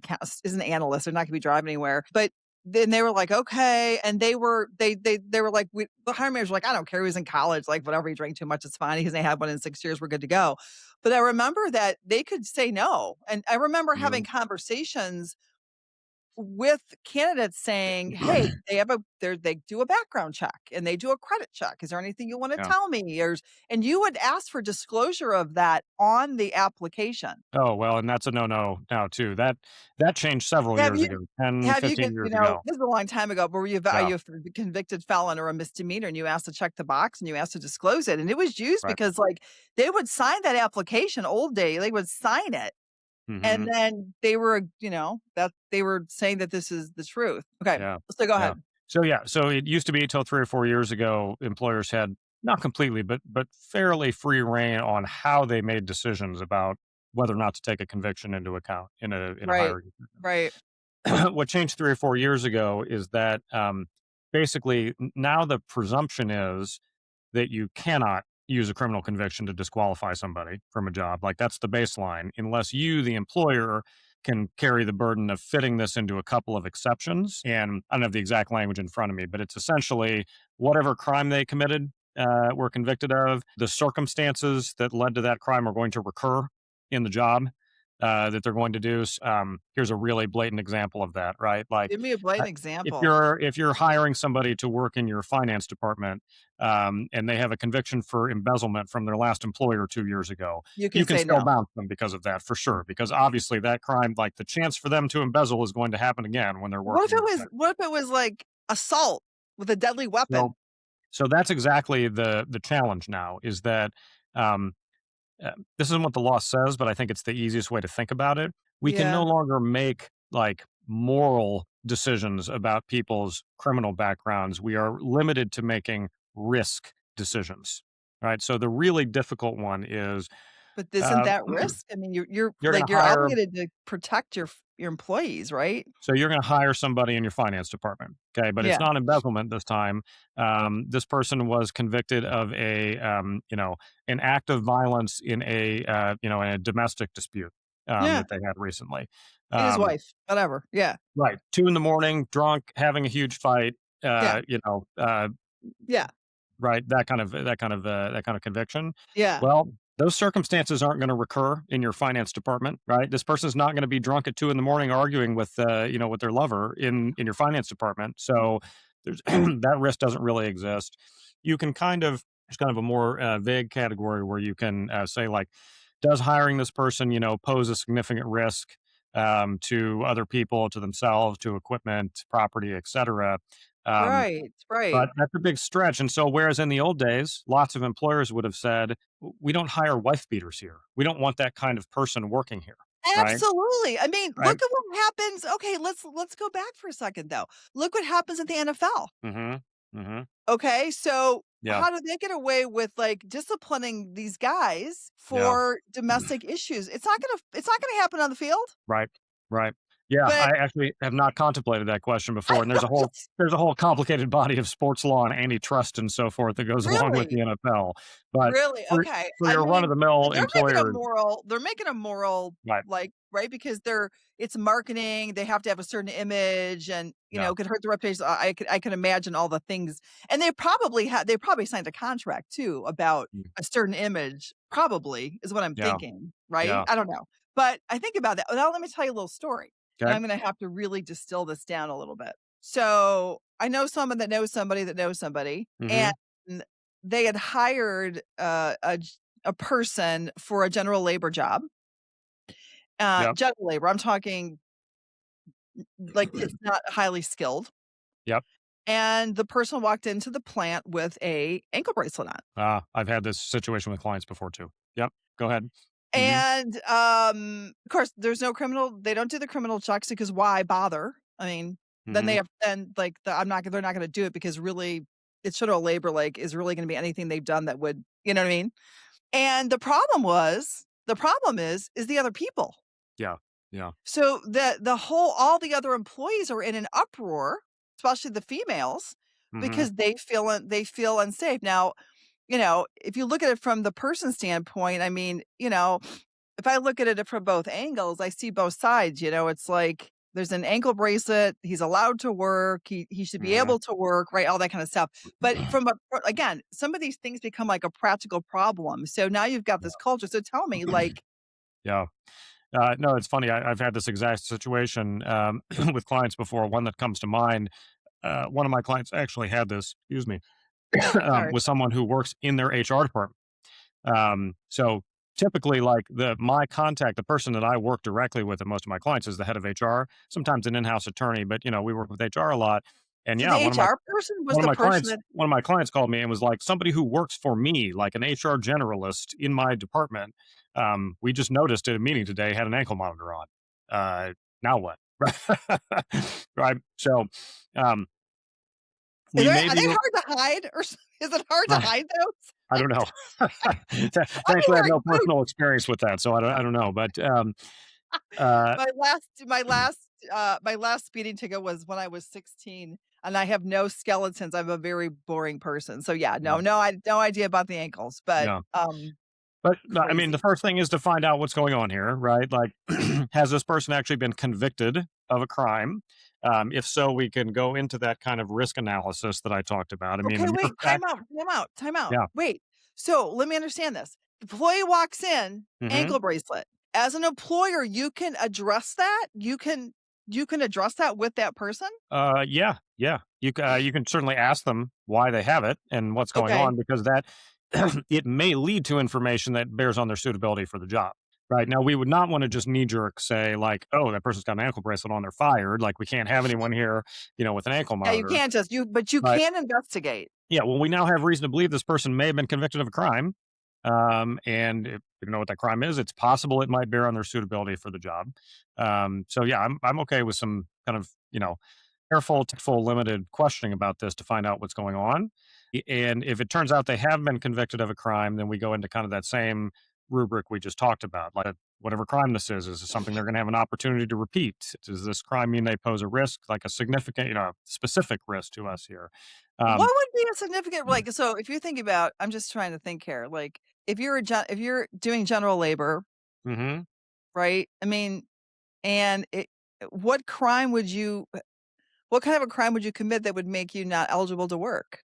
is an analyst. They're not gonna be driving anywhere." But then they were like, "Okay." And they were like, the hiring manager was like, "I don't care. He was in college. Like, whatever. He drank too much. It's fine. He's gonna have one in 6 years. We're good to go." But I remember that they could say no. And I remember having Mhm. conversations with candidates saying, "Hey, they do a background check and they do a credit check. Is there anything you wanna Yeah. tell me?" And you would ask for disclosure of that on the application. Oh, well, and that's a no-no now too. That changed several Have years you ago, 10, have you 15 get years ago. this is a long time ago, but are Yeah, you a convicted felon or a misdemeanor, and you asked to check the box and you asked to disclose it, and it was used right. because, like, they would sign that application old day, they would sign it, and Mhm. then that they were saying that this is the truth. Okay, Yeah, so go yeah. ahead. So it used to be till 3 or 4 years ago, employers had not completely, but fairly free rein on how they made decisions about whether or not to take a conviction into account in a Right. hiring decision. Right. what changed 3 or 4 years ago is that basically now the presumption is that you cannot use a criminal conviction to disqualify somebody from a job. Like that's the baseline, unless you, the employer, can carry the burden of fitting this into a couple of exceptions. And I don't have the exact language in front of me, but it's essentially whatever crime they committed, were convicted of, the circumstances that led to that crime are going to recur in the job that they're going to do. Here's a really blatant example of that, right? Like, Give me a uh, blatant if example. you're hiring somebody to work in your finance department, and they have a conviction for embezzlement from their last employer 2 years ago, You can you can say still no. bounce them because of that for sure. Because obviously that crime, like the chance for them to embezzle, is going to happen again when they're working in the same. What if it was, like, assault with a deadly So, weapon? so that's exactly the challenge now. Is that um, this isn't what the law says, but I think it's the easiest way to think about it. We can no Yeah, longer make like moral decisions about people's criminal backgrounds. We are limited to making risk decisions. Right. So the really difficult one is but isn't uh, that risk? I mean, you're you're going like, to you're hire obligated to protect your employees, right? So you're going to hire somebody in your finance department, okay? But it's Yeah, not embezzlement this time. This person was convicted of an act of violence in in a domestic dispute yeah, that they had recently. his Um, wife, whatever. Yeah, right, 2 in the morning, drunk, having a huge fight. yeah, Uh, you know, uh, yeah, Right, that kind of conviction. yeah. Well, those circumstances aren't gonna recur in your finance department, right? This person's not gonna be drunk at 2 in the morning arguing with, with their lover in your finance department, so there's that risk doesn't really exist. You can kind of There's kind of a more, vague category where you can, say, like, does hiring this person, pose a significant risk, to other people, to themselves, to equipment, property, etcetera? Um Right, right. but that's a big stretch, and so whereas in the old days, lots of employers would have said, We don't hire wife beaters here. We don't want that kind of person working here." Right? Absolutely. I mean, Right? look at what happens. Okay, let's go back for a second though. Look what happens at the NFL. Mhm. Mhm. Okay, so Yeah. how do they get away with, like, disciplining these guys Yeah. for domestic issues? It's not gonna happen on the field, Right. Right. Yeah, but I actually have not contemplated that question before, and there's a whole complicated body of sports law and antitrust and so forth that goes along with really? the NFL. But Really? for Okay. for I your run of mean, the mill employer. they're making a moral, Right. like, right? Because it's marketing, they have to have a certain image and, Yeah. could hurt the reputation. I can imagine all the things. And they probably signed a contract too about Mm. a certain image, probably is what I'm Yeah. thinking, right? Yeah. I don't know. But I think about that. Now let me tell you a little story. And Okay. I'm gonna have to really distill this down a little bit. So I know someone that knows somebody that knows somebody, and Mhm. they had hired, a person for a general labor job. Yep. General labor, I'm talking, like, it's not highly skilled, Yep. and the person walked into the plant with a ankle bracelet on. I've had this situation with clients before too. Yep. Go ahead. Mhm. And, of course, they don't do the criminal checks because why bother? I mean, then they Mhm. have then, like, they're not gonna do it because really, it's general labor, like, is really gonna be anything they've done that would, you know what I mean? And the problem is the other people. Yeah. Yeah. So all the other employees are in an uproar, especially the females, Mhm. because they feel unsafe. Now, if you look at it from the person's standpoint, I mean, if I look at it from both angles, I see both sides. It's like there's an ankle bracelet, he's allowed to work, he should be Mhm. able to work, right? All that kind of stuff. But again, some of these things become like a practical problem. So now you've got this culture. So tell me, like, Yeah. No, it's funny. I've had this exact situation with clients before. One that comes to mind. One of my clients actually had this. Excuse me. sorry. With someone who works in their HR department. So typically, like my contact, the person that I work directly with, and most of my clients is the head of HR. Sometimes an in-house attorney, but we work with HR a lot. And So yeah, the HR person was one of the my person clients that one of my clients called me and was like, "Somebody who works for me, like an HR generalist in my department, we just noticed at a meeting today had an ankle monitor on. Now what?" Right? So, um, we may are they be hard to hide is it hard to hide those? I don't know. I'd be Thankfully, I have wearing no boots. personal experience with that, so I don't know, but, uh My last my last speeding ticket was when I was 16, and I have no skeletons. I'm a very boring person. So yeah, Yeah. no idea about the ankles, but, Yeah. But no, I mean, the crazy. first thing is to find out what's going on here, right? Like, has this person actually been convicted of a crime? If so, we can go into that kind of risk analysis that I talked about. I mean, Okay, your wait, fact, time out. yeah. Wait. So let me understand this. Employee walks in, Hmm. ankle bracelet. As an employer, you can address that? You can address that with that person? Yeah, yeah. You can certainly ask them why they have it and what's going Okay. on because that it may lead to information that bears on their suitability for the job. Right now, we would not want to just knee jerk say like, "Oh, that person's got an ankle bracelet on; they're fired." Like, we can't have anyone here, with an ankle Yeah, you monitor. can't just but you Right? can investigate. Yeah. Well, we now have reason to believe this person may have been convicted of a crime, and if we don't know what that crime is, it's possible it might bear on their suitability for the job. So yeah, I'm okay with some kind of careful, tactful, limited questioning about this to find out what's going on. And if it turns out they have been convicted of a crime, then we go into kind of that same rubric we just talked about. Like, whatever crime this is this something they're going to have an opportunity to repeat? Does this crime mean they pose a risk, like a significant, specific risk to us here? Um, What would be a significant like, so if you think about I'm just trying to think here, like, if you're doing general labor, mhm. right? I mean, and what crime would you what kind of a crime would you commit that would make you not eligible to work?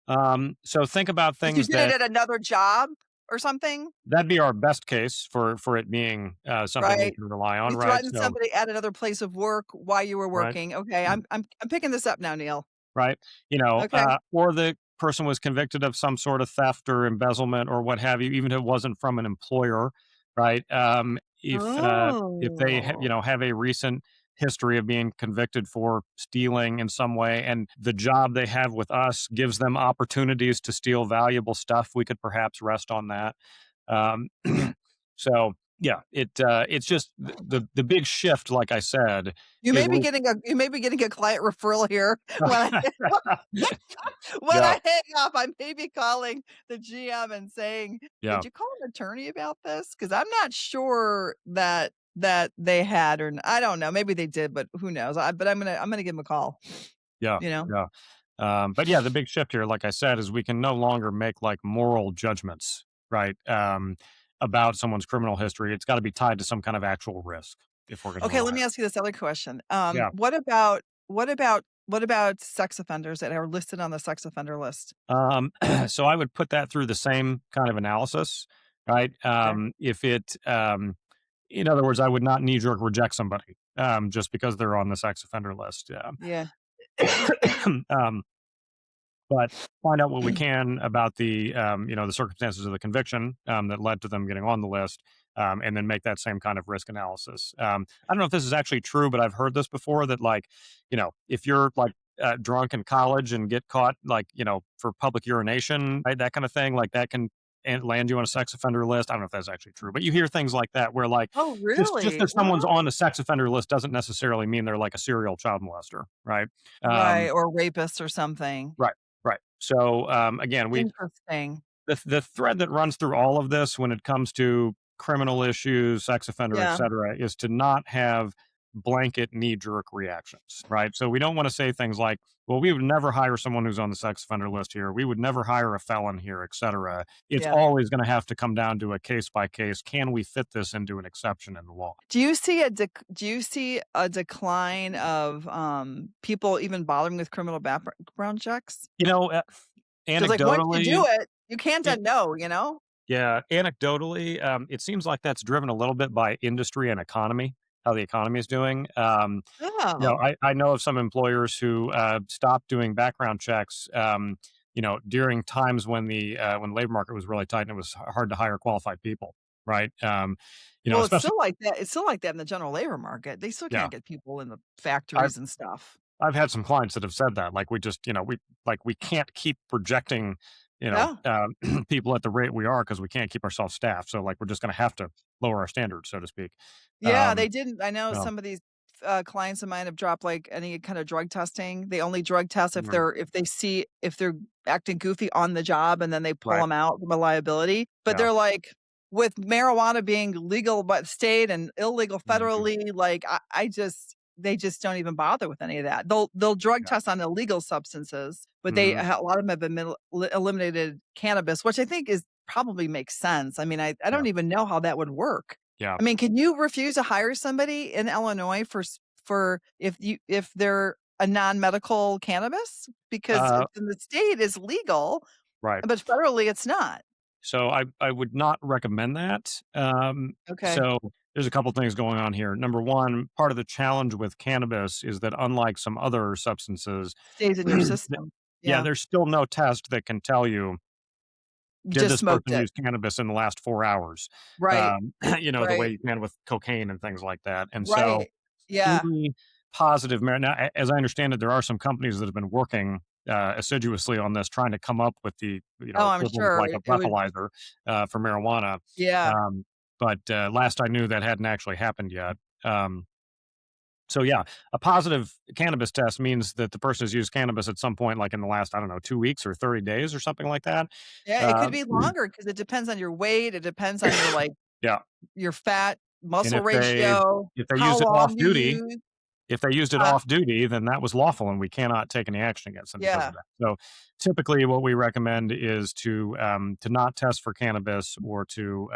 So think about If you things did it that at another job or something, that'd be our best case for it being something we right? can rely on, You right? threatened So, somebody at another place of work while you were right. working. Okay, I'm picking this up now, Neil. Right? Okay. Or the person was convicted of some sort of theft or embezzlement or what have you, even if it wasn't from an employer, right? If they Oh. have a recent history of being convicted for stealing in some way, and the job they have with us gives them opportunities to steal valuable stuff, we could perhaps rest on that. Um, so yeah, it's just the big shift, like I said, is we. You may be getting a client referral here when I when Yeah, I hang up, I may be calling the GM and saying, yeah. "Did you call an attorney about this?" Because 'Cause I'm not sure that they had I don't know, maybe they did, but who knows? But I'm gonna give 'em a call, Yeah, you know? yeah. But yeah, the big shift here, like I said, is we can no longer make like moral judgments, right? About someone's criminal history. It's got to be tied to some kind of actual risk if we're going to Okay, let rely. me ask you this other question. Yeah. What about sex offenders that are listed on the sex offender list? So I would put that through the same kind of analysis, right? Okay. In other words, I would not knee jerk reject somebody just because they're on the sex offender list. Yeah. Um, but find out what we can about the circumstances of the conviction that led to them getting on the list, and then make that same kind of risk analysis. I don't know if this is actually true, but I've heard this before that like, if you're like drunk in college and get caught like for public urination, right, that kind of thing, like that can and land you on a sex offender list. I don't know if that's actually true, but you hear things like that where like Oh, just really? that someone's What? on a sex offender list doesn't necessarily mean they're like a serial child molester, right? Right, Um, or rapists or something. right, right. So again, Interesting. the thread that runs through all of this when it comes to criminal issues, sex offender, et Yeah, cetera, is to not have blanket knee jerk reactions, right? So we don't want to say things like, well, we would never hire someone who's on the sex offender list here. We would never hire a felon here, et cetera. It's yeah. always going to have to come down to a case by case. Can we fit this into an exception in the law? Do you see a decline of, people even bothering with criminal background checks? You know, Because like, once you do anecdotally, it, you can't it, unknow, you know? yeah, anecdotally, it seems like that's driven a little bit by industry and economy, how the economy is doing. Oh. I know of some employers who stopped doing background checks, during times when the labor market was really tight and it was hard to hire qualified people, right? Well, Especially, it's still like that in the general labor market. They still yeah, can't get people in the I've factories and stuff. I've had some clients that have said that, like we just, we can't keep projecting, Yeah. people at the rate we are because we can't keep ourselves staffed. So like we're just going to have to lower our standards, so to speak. Yeah, Um, they didn't I know no, some of these, clients of mine have dropped, like, any kind of drug testing. They only drug test mm, if they're acting goofy on the job, and then they pull right, them out from a liability. But yeah. they're like, with marijuana being legal by the state and illegal Mhm. federally, like, I just they just don't even bother with any of that. They'll drug Yeah. test on illegal substances, but they Mhm. a lot of them have been eliminated cannabis, which I think is probably makes sense. I mean, I Yeah. don't even know how that would work. Yeah. I mean, can you refuse to hire somebody in Illinois for if they're a non-medical cannabis? Because Uh, it's in the state is legal, right. but federally it's not. So I would not recommend that. Okay. So there's a couple things going on here. Number one, part of the challenge with cannabis is that unlike some other substances, Stays in your system. yeah, Yeah. there's still no test that can tell you, You did just this smoked person it. use cannabis in the last 4 hours? Right. The way Right. you can with cocaine and things like that. And so Right. Yeah. any positive merit. Now, as I understand it, there are some companies that have been working assiduously on this, trying to come up with the Oh, I'm equivalent of sure like a it would. breathalyzer for marijuana. Yeah. Um, but last I knew, that hadn't actually happened yet. Um, so yeah, a positive cannabis test means that the person has used cannabis at some point, like in the last, I don't know, 2 weeks or 30 days or something like that. Yeah, it Uh, could be longer because it depends on your weight, it depends on your, like, yeah, your fat and muscle if ratio, they how used it long off you duty, use. if they used it Uh, off duty, then that was lawful, and we cannot take any action against them because of yeah. that. So, typically, what we recommend is to not test for cannabis, or to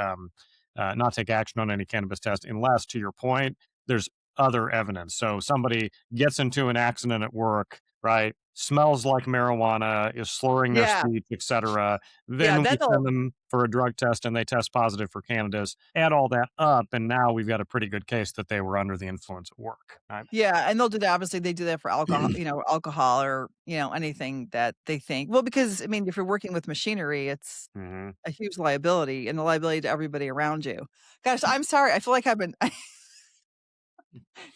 not take action on any cannabis test, unless, to your point, there's other evidence. So, somebody gets into an accident at work, right? Smells like marijuana, is slurring their Yeah. speech, etc. Yeah, Then we then they'll. send them for a drug test, and they test positive for cannabis. Add all that up, and now we've got a pretty good case that they were under the influence at work. Right? Yeah, and they'll do that obviously, they do that for alcohol, alcohol or, anything that they think well, because, I mean, if you're working with machinery, it's Mhm. a huge liability and a liability to everybody around you. Gosh, I'm sorry, I feel like I've been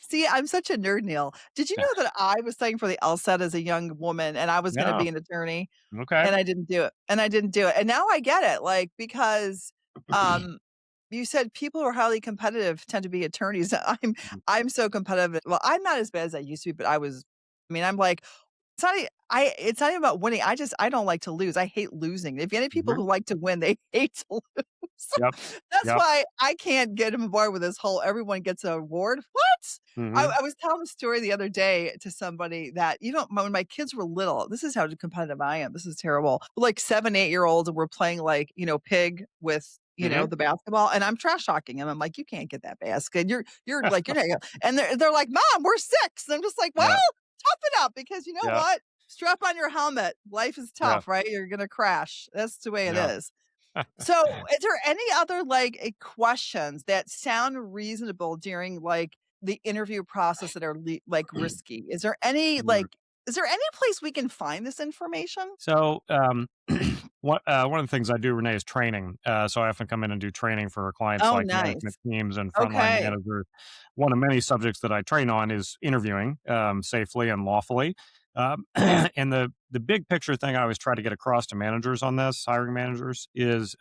see, I'm such a nerd, Neil. Did you Yeah. know that I was studying for the LSAT as a young woman and I was gonna Yeah. be an attorney? Okay. And I didn't do it, and I didn't do it, and now I get it, like, because, um, you said people who are highly competitive tend to be attorneys. I'm so competitive well, I'm not as bad as I used to be, but I mean, I'm like it's not even about winning, I don't like to lose, I hate losing. If any people Mhm. who like to win, they hate to lose. Yep. That's Yep. why I can't get on board with this whole everyone gets an award. What? Mhm. I was telling a story the other day to somebody that, when my kids were little, this is how competitive I am. This is terrible. Like 7, 8-year-olds and we're playing like, pig with, Mhm. the basketball and I'm trash talking them. I'm like, you can't get that basket. You're like, you're not gonna-" and they're like, Mom, we're 6. And I'm just like, well, Yeah. tough it up because you know Yeah. what? Strap on your helmet. Life is Yeah. tough, right? You're gonna crash. That's the way it Yeah. is. So, is there any other, like, questions that sound reasonable during, like, the interview process that are like, risky? Mm. Is there any place we can find this information? So, one of the things I do, Renee, is training. So I often come in and do training for our clients, Oh, like nice. management teams and frontline Okay. managers. One of many subjects that I train on is interviewing safely and lawfully. And the big picture thing I always try to get across to managers on this, hiring managers, is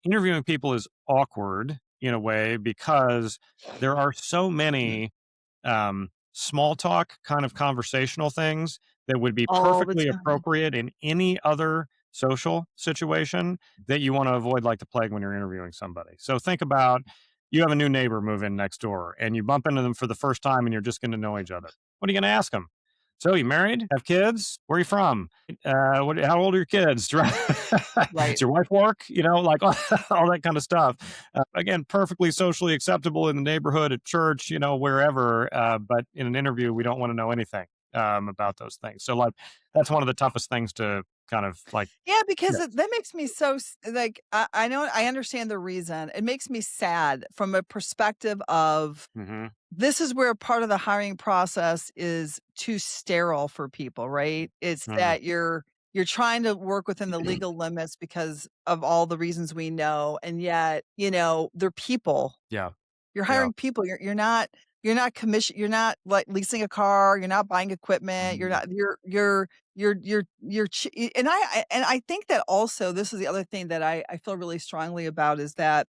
interviewing people is awkward in a way, because there are so many small talk kind of conversational things that would be All the perfectly time. appropriate in any other social situation, that you want to avoid like the plague when you're interviewing somebody. So think about, you have a new neighbor move in next door and you bump into them for the first time and you're just going to know each other. What are you going to ask them? So, you married? Have kids? Where are you from? How old are your kids? Does Right. your wife work? Like all that kind of stuff. Again, perfectly socially acceptable in the neighborhood, at church, wherever. But in an interview, we don't want to know anything about those things. So, like, that's one of the toughest things to kind of like. Yeah, because Yeah. that makes me so like I know I understand the reason. It makes me sad from a perspective of Hmm. this is where part of the hiring process is too sterile for people, right? It's Hmm. that you're trying to work within the legal limits because of all the reasons we know, and yet, they're people. Yeah. You're Yeah. hiring people. You're not commission. You're not like leasing a car. You're not buying equipment. You're Mhm. not. And I think that also this is the other thing that I feel really strongly about is that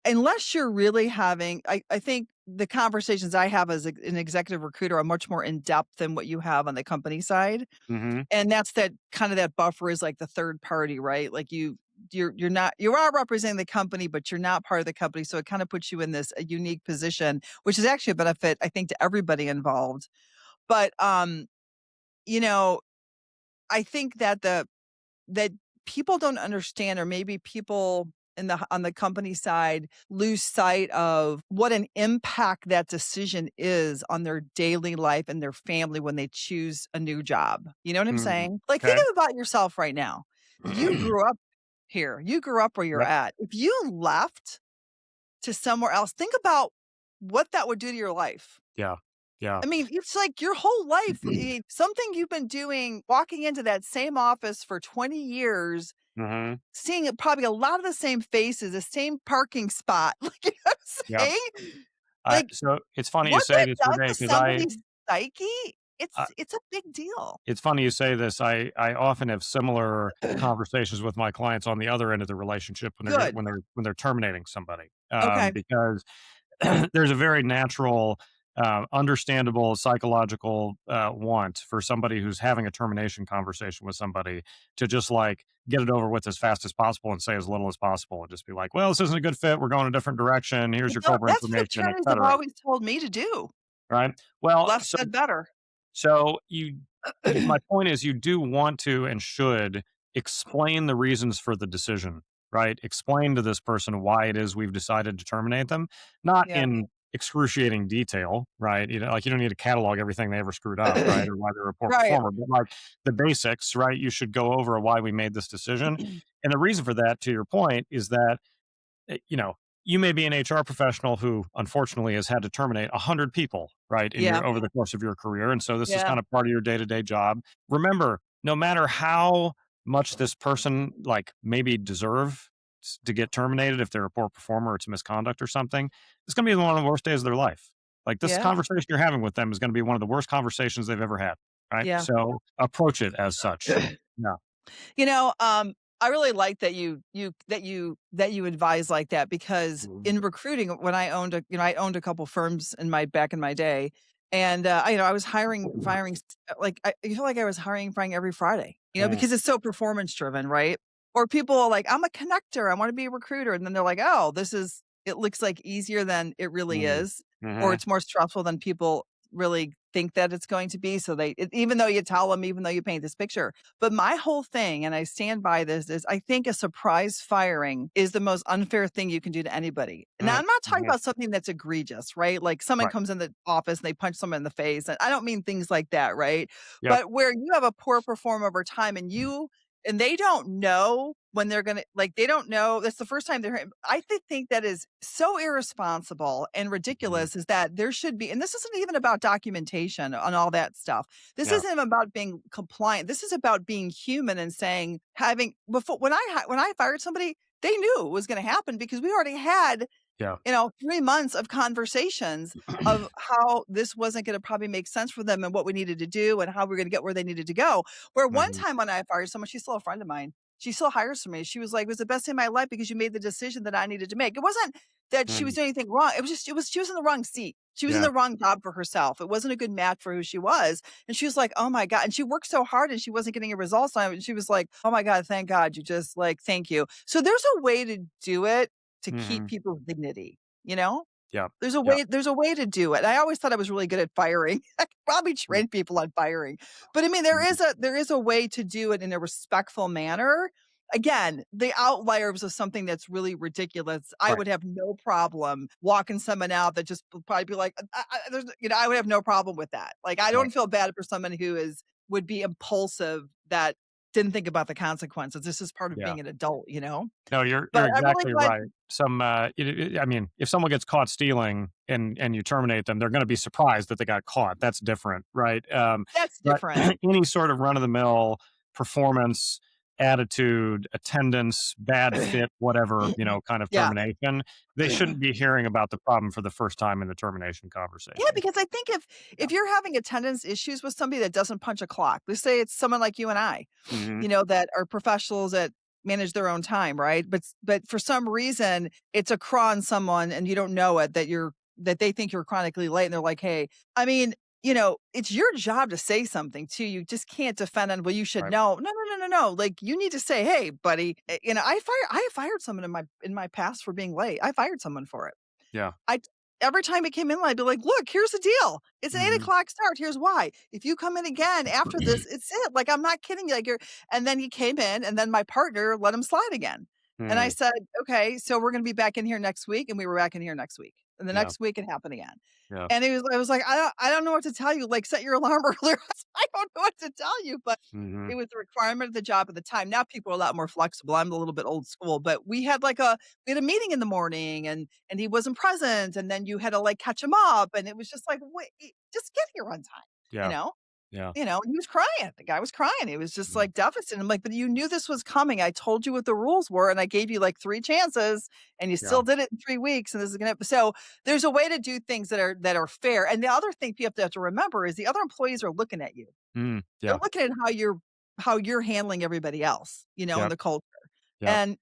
unless you're really having I think the conversations I have as an executive recruiter are much more in depth than what you have on the company side, Mhm. and that's that kind of that buffer is like the third party, right? Like you're not, you are representing the company, but you're not part of the company. So it kind of puts you in this a unique position, which is actually a benefit, I think, to everybody involved. But you know, I think that that people don't understand, or maybe people in the on the company side lose sight of what an impact that decision is on their daily life and their family when they choose a new job. You know what I'm Mhm. saying? Like, think Okay. about yourself right now. You grew up here. You grew up where you're Yep. at. If you left to somewhere else, think about what that would do to your life. Yeah. Yeah. I mean, it's like your whole life, something you've been doing, walking into that same office for 20 years, Mhm. seeing probably a lot of the same faces, the same parking spot. Like, you know what I'm Yep. saying? I Like, so it's funny you what say that this, does Renee, to because I somebody's psyche, I it's a big deal. it's funny you say this. I often have similar conversations with my clients on the other end of the relationship when Good. when they're terminating somebody, Okay. because there's a very natural, understandable psychological want for somebody who's having a termination conversation with somebody to just like get it over with as fast as possible and say as little as possible and just be like, well, this isn't a good fit. We're going a different direction. Here's Well, your COBRA that's what information, et attorneys have cetera. always told me to do. Right. Well, Less said better. so my point is you do want to and should explain the reasons for the decision, right? Explain to this person why it is we've decided to terminate them, not Yeah. in excruciating detail, right? You know, like you don't need to catalog everything they ever screwed up, right? Or why they're a poor Right. performer, but like the basics, right? You should go over why we made this decision. And the reason for that, to your point, is that you know, you may be an HR professional who unfortunately has had to terminate 100 people, right, in Yeah. your over the course of your career. And so this is Yeah. kind of part of your day-to-day job. Remember, no matter how much this person like maybe deserve to get terminated if they're a poor performer or it's misconduct or something, it's going to be one of the worst days of their life. Like this Yeah. conversation you're having with them is going to be one of the worst conversations they've ever had, right? Yeah. So approach it as such. Yeah. You know, I really like that you advise like that, because Mhm. in recruiting, when I owned I owned a couple firms in my back in my day, and I was firing, like I feel like I was firing every Friday, Mm, because it's so performance driven, right? Or people are like, I'm a connector, I want to be a recruiter, and then they're like, oh, it looks like easier than it really mhm, is, or mhm, it's more stressful than people really think that it's going to be. So even though you tell them, even though you paint this picture, but my whole thing, and I stand by this, is I think a surprise firing is the most unfair thing you can do to anybody. Now, mm, I'm not talking mhm. about something that's egregious, right? Like someone Right. comes in the office and they punch someone in the face. And I don't mean things like that, right? Yep. But where you have a poor performer over time, and they don't know when they're gonna, like, they don't know. That's the first time think that is so irresponsible and Mhm. ridiculous, is that there should be, and this isn't even about documentation on all that stuff. This Yeah. isn't even about being compliant. This is about being human and saying, having before when I fired somebody, they knew it was going to happen, because we already had, Yeah. 3 months of conversations of how this wasn't gonna probably make sense for them and what we needed to do and how we're gonna get where they needed to go. Where one Mhm. time when I fired someone, she's still a friend of mine. She still hires for me. She was like, "It was the best day of my life because you made the decision that I needed to make." It wasn't that she was Mhm. doing anything wrong. It was she was in the wrong seat. She was in Yeah. the wrong job for herself. It wasn't a good match for who she was. And she was like, "Oh my God." And she worked so hard and she wasn't getting a results on it. And she was like, "Oh my God, thank God. You just like, thank you." So there's a way to do it to keep Mhm. people's dignity, you know? Yeah. Yeah. There's a way to do it. I always thought I was really good at firing. I could probably Mm, train people on firing. But I mean, mhm. there is a way to do it in a respectful manner. Again, the outliers of something that's really ridiculous, I Right. would have no problem walking someone out that just would probably be like, I would have no problem with that. Like, I Right. don't feel bad for someone who would be impulsive, that didn't think about the consequences. This is part of Yeah. being an adult, you know? No, But you're I'm really exactly glad. right. Some, I mean, if someone gets caught stealing and you terminate them, they're gonna be surprised that they got caught. That's different, right? That's But different. any sort of run-of-the-mill performance, attitude, attendance, bad fit, whatever, kind of Yeah. termination, they shouldn't be hearing about the problem for the first time in the termination Yeah, conversation. because I think Yeah. if you're having attendance issues with somebody that doesn't punch a clock, let's say it's someone like you and I, Mhm. that are professionals that manage their own time, right? But for some reason it's a craw on someone and you don't know it, that they think you're chronically late, and they're like, "Hey," I mean, it's your job to say something too. You just can't defend on, well, you should Right. know. No, no, no, no, no. Like you need to say, hey, buddy, I have fired someone in my past for being late. I fired someone for it. Yeah. I Every time he came in, I'd be like, "Look, here's the deal. It's an eight Mhm. o'clock start. Here's why. If you come in again after this, it's it. Like, I'm not kidding you. Like, you're." And then he came in, and then my partner let him slide again. And I Mm. said, "Okay, so we're gonna be back in here next week." And we were back in here next week. And the Yeah. next week it happened again. Yeah. And I was like, I don't know what to tell you. Like, set your alarm earlier. I don't know what to tell you, but Mhm. it was a requirement of the job at the time. Now people are a lot more flexible. I'm a little bit old school, but we had a meeting in the morning and he wasn't present. And then you had to like catch him up. And it was just like, wait, just get here on time, you Yeah. know? Yeah. And he was crying. The guy was crying. He was just Mhm. like devastated. I'm like, but you knew this was coming. I told you what the rules were and I gave you like 3 chances and you Yeah. still did it in 3 weeks. And this is gonna so there's a way to do things that are fair. And the other thing you have to remember is the other employees are looking at you. Mm. They're Yeah. looking at how you're handling everybody else, in Yep. the culture. Yep. And,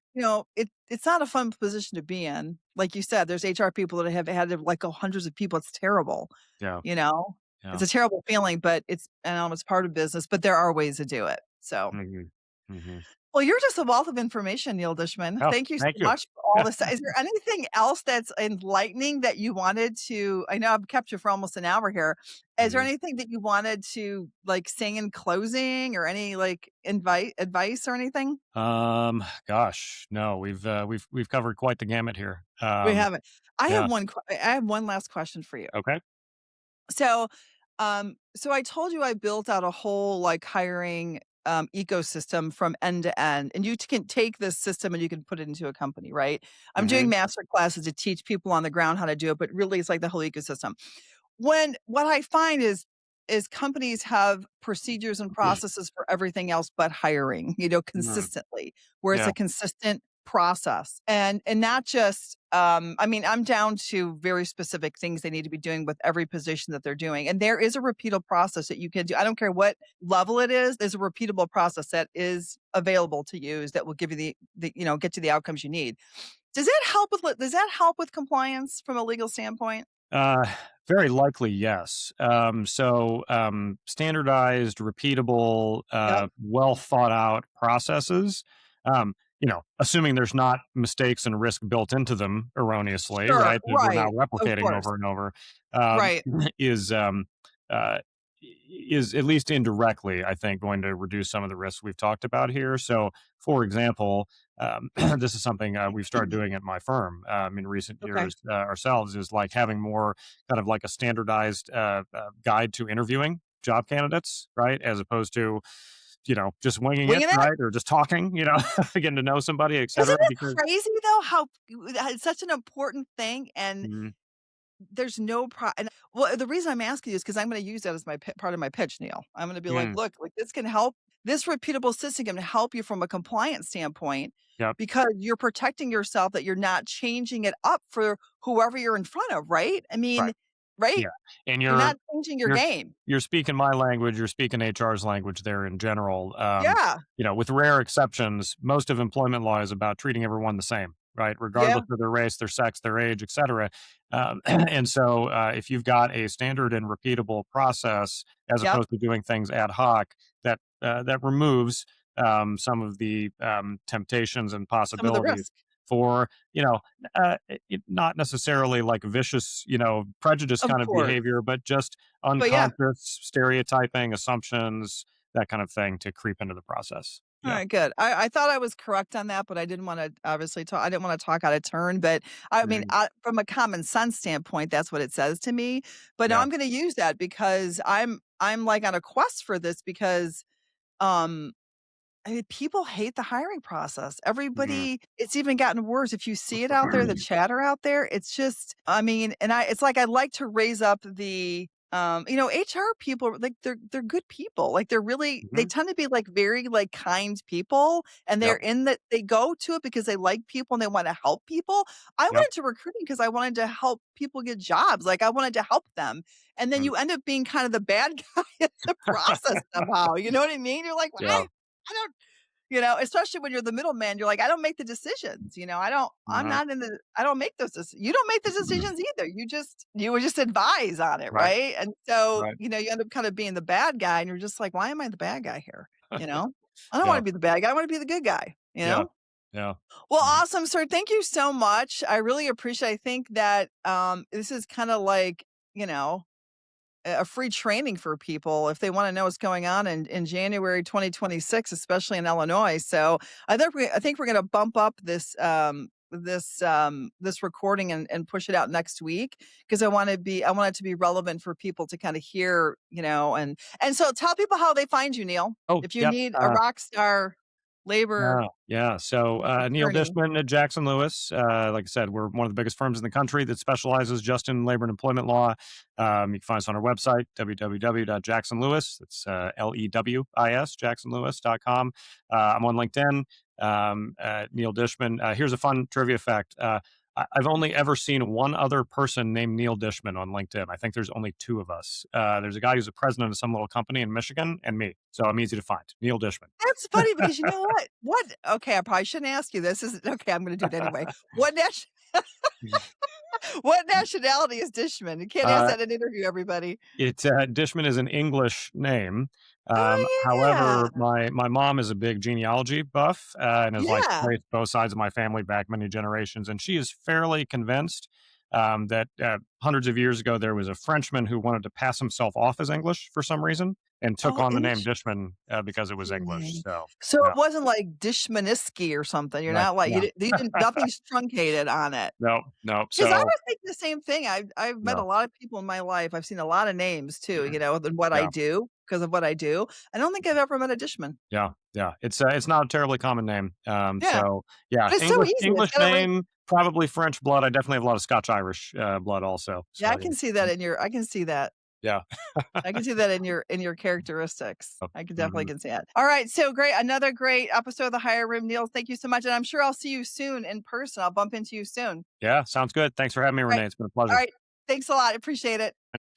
it's not a fun position to be in. Like you said, there's HR people that have had to let go hundreds of people. It's terrible, Yeah. you know? It's Yeah. a terrible feeling, but it's part of business, but there are ways to do it. So, Mhm. Mhm. well, you're just a wealth of information, Neil Dishman. Oh, Thank you so thank you. much for all this. Is there anything else that's enlightening that you wanted to I know I've kept you for almost an hour here. Is there Mhm. anything that you wanted to, like, say in closing or any, like, advice or anything? Gosh, no, we've covered quite the gamut here. We haven't. Yeah. I have one last question for you. Okay. So, so I told you I built out a whole like hiring ecosystem from end to end, and can take this system and you can put it into a company, right? I'm doing Mhm. master classes to teach people on the ground how to do it, but really it's like the whole ecosystem. When what I find is companies have procedures and processes for everything else but hiring, Mm. consistently, where it's Yeah. a consistent process. And not just I mean, I'm down to very specific things they need to be doing with every position that they're doing. And there is a repeatable process that you can do. I don't care what level it is, there's a repeatable process that is available to use that will give you get to the outcomes you need. Does that help with compliance from a legal standpoint? Uh, Very likely, yes. Standardized, repeatable, Yep. well thought out processes. Assuming there's not mistakes and risk built into them erroneously, Sure, right? That we're now right, of replicating course, over and over, um, right. is uh, is at least indirectly, I think, going to reduce some of the risks we've talked about here. So, for example, this is something we've started doing at my firm in recent Okay. years ourselves is like having more kind of like a standardized guide to interviewing job candidates, right? As opposed to, just winging it, Winging it? right? Or just talking, getting to know somebody, et Isn't cetera. it Because, crazy though how it's such an important thing and Mhm. there's no and well, the reason I'm asking you is because I'm gonna use that as my part of my pitch, Neil. I'm gonna be like, Mm, "Look, like, this can help this repeatable system can help you from a compliance standpoint yep, because you're protecting yourself that you're not changing it up for whoever you're in front of, right? I right. mean, right? Yeah, and You're not changing your you're game. you're speaking my language, you're speaking HR's language there in general. Yeah. With rare exceptions, most of employment law is about treating everyone the same, right? Yeah. Regardless of their race, their sex, their age, et cetera. And so, if you've got a standard and repeatable process, as Yep. opposed to doing things ad hoc, that removes some of the temptations and Some of the possibilities risk. for not necessarily like vicious, prejudice Of kind of course. behavior, but just But yeah. unconscious stereotyping, assumptions, that kind of thing to creep into the process. Yeah. Alright, good. I thought I was correct on that, but I didn't wanna obviously talk I didn't wanna talk out of turn, but I mean, Mhm. from a common sense standpoint, that's what it says to me, but now Yeah. I'm gonna use that because I'm, like, on a quest for this because, um I mean, people hate the hiring process. Mhm. Everybody it's even gotten worse. If you see it out there, the chatter out there, it's just I mean, and it's like I like to raise up the HR people, like they're good people. Like they Mhm. tend to be like very like kind people and they're Yep. in that they go to it because they like people and they want to help people. I went Yep. into recruiting because I wanted to help people get jobs. Like I wanted to help them. And then Mm. you end up being kind of the bad guy in the process somehow. You know what I mean? You're like, Yeah. I don't especially when you're the middleman, you're like, I don't make the decisions. I'm Uh-huh. not I don't make those decisions. You don't make the decisions either. You would just advise on it. Right, Right. And so, right. you end up kind of being the bad guy and you're just like, why am I the bad guy here? You know, I don't want Yeah, to be the bad guy. I want to be the good guy, yeah, yeah. Well, Mhm. awesome, sir. Thank you so much. I really appreciate I think that this is kind of like, you know, a free training for people if they want to know what's going on in January 2026, especially in Illinois. So I think we're going to bump up this recording and push it out next week because I want it to be relevant for people to kind of hear, and so tell people how they find you, Neil. Oh, If you yep. need a rock star labor Yeah, yeah. So, Neil attorney. Dishman at Jackson Lewis. Like I said, we're one of the biggest firms in the country that specializes just in labor and employment law. You can find us on our website, www.jacksonlewis. It's Lewis, jacksonlewis.com. I'm on LinkedIn, Neil Dishman. Here's a fun trivia fact. I've only ever seen one other person named Neil Dishman on LinkedIn. I think there's only two of us. There's a guy who's the president of some little company in Michigan and me. So I'm easy to find. Neil Dishman. That's funny because you know what? Okay, I probably shouldn't ask you this. Is okay, I'm gonna do it anyway. What nationality is Dishman? You can't ask Uh, that in an interview, everybody. Dishman is an English name. Oh, However, yeah. my mom is a big genealogy buff and has like Yeah. traced both sides of my family back many generations, and she is fairly convinced that hundreds of years ago there was a Frenchman who wanted to pass himself off as English for some reason and took Oh, on the name Dishman because it was English. interesting. So So yeah, it wasn't like Dishmanisky or something. You're right, not like yeah, you didn't nothing's truncated on it. no, no. 'Cause I So was thinking the same thing. I've met yeah, a lot of people in my life. I've seen a lot of names too, than what I yeah. do because of what I do. I don't think I've ever met a Dishman. Yeah, yeah. It's not a terribly common name. Yeah, So yeah, but it's so easy. It's English got a ring. name, probably French blood. I definitely have a lot of Scotch Irish blood also. Yeah, So yeah, I can see that. yeah. I can see that in your characteristics. Oh, I can definitely mhm. can see it. All right, so great. Another great episode of the Hire Room. Neil, thank you so much. And I'm sure I'll see you soon in person. I'll bump into you soon. Yeah, sounds good. Thanks for having me, All right. Renee. It's been a All pleasure. right. Thanks a lot. Appreciate it.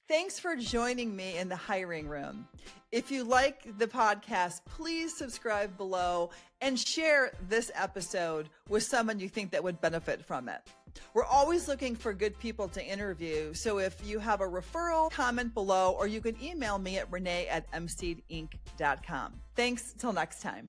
Thanks for joining me in the hiring room. If you like the podcast, please subscribe below and share this episode with someone you think that would benefit from it. We're always looking for good people to interview. So if you have a referral, comment below, or you can email me at renee@mseedinc.com. Thanks. Till next time.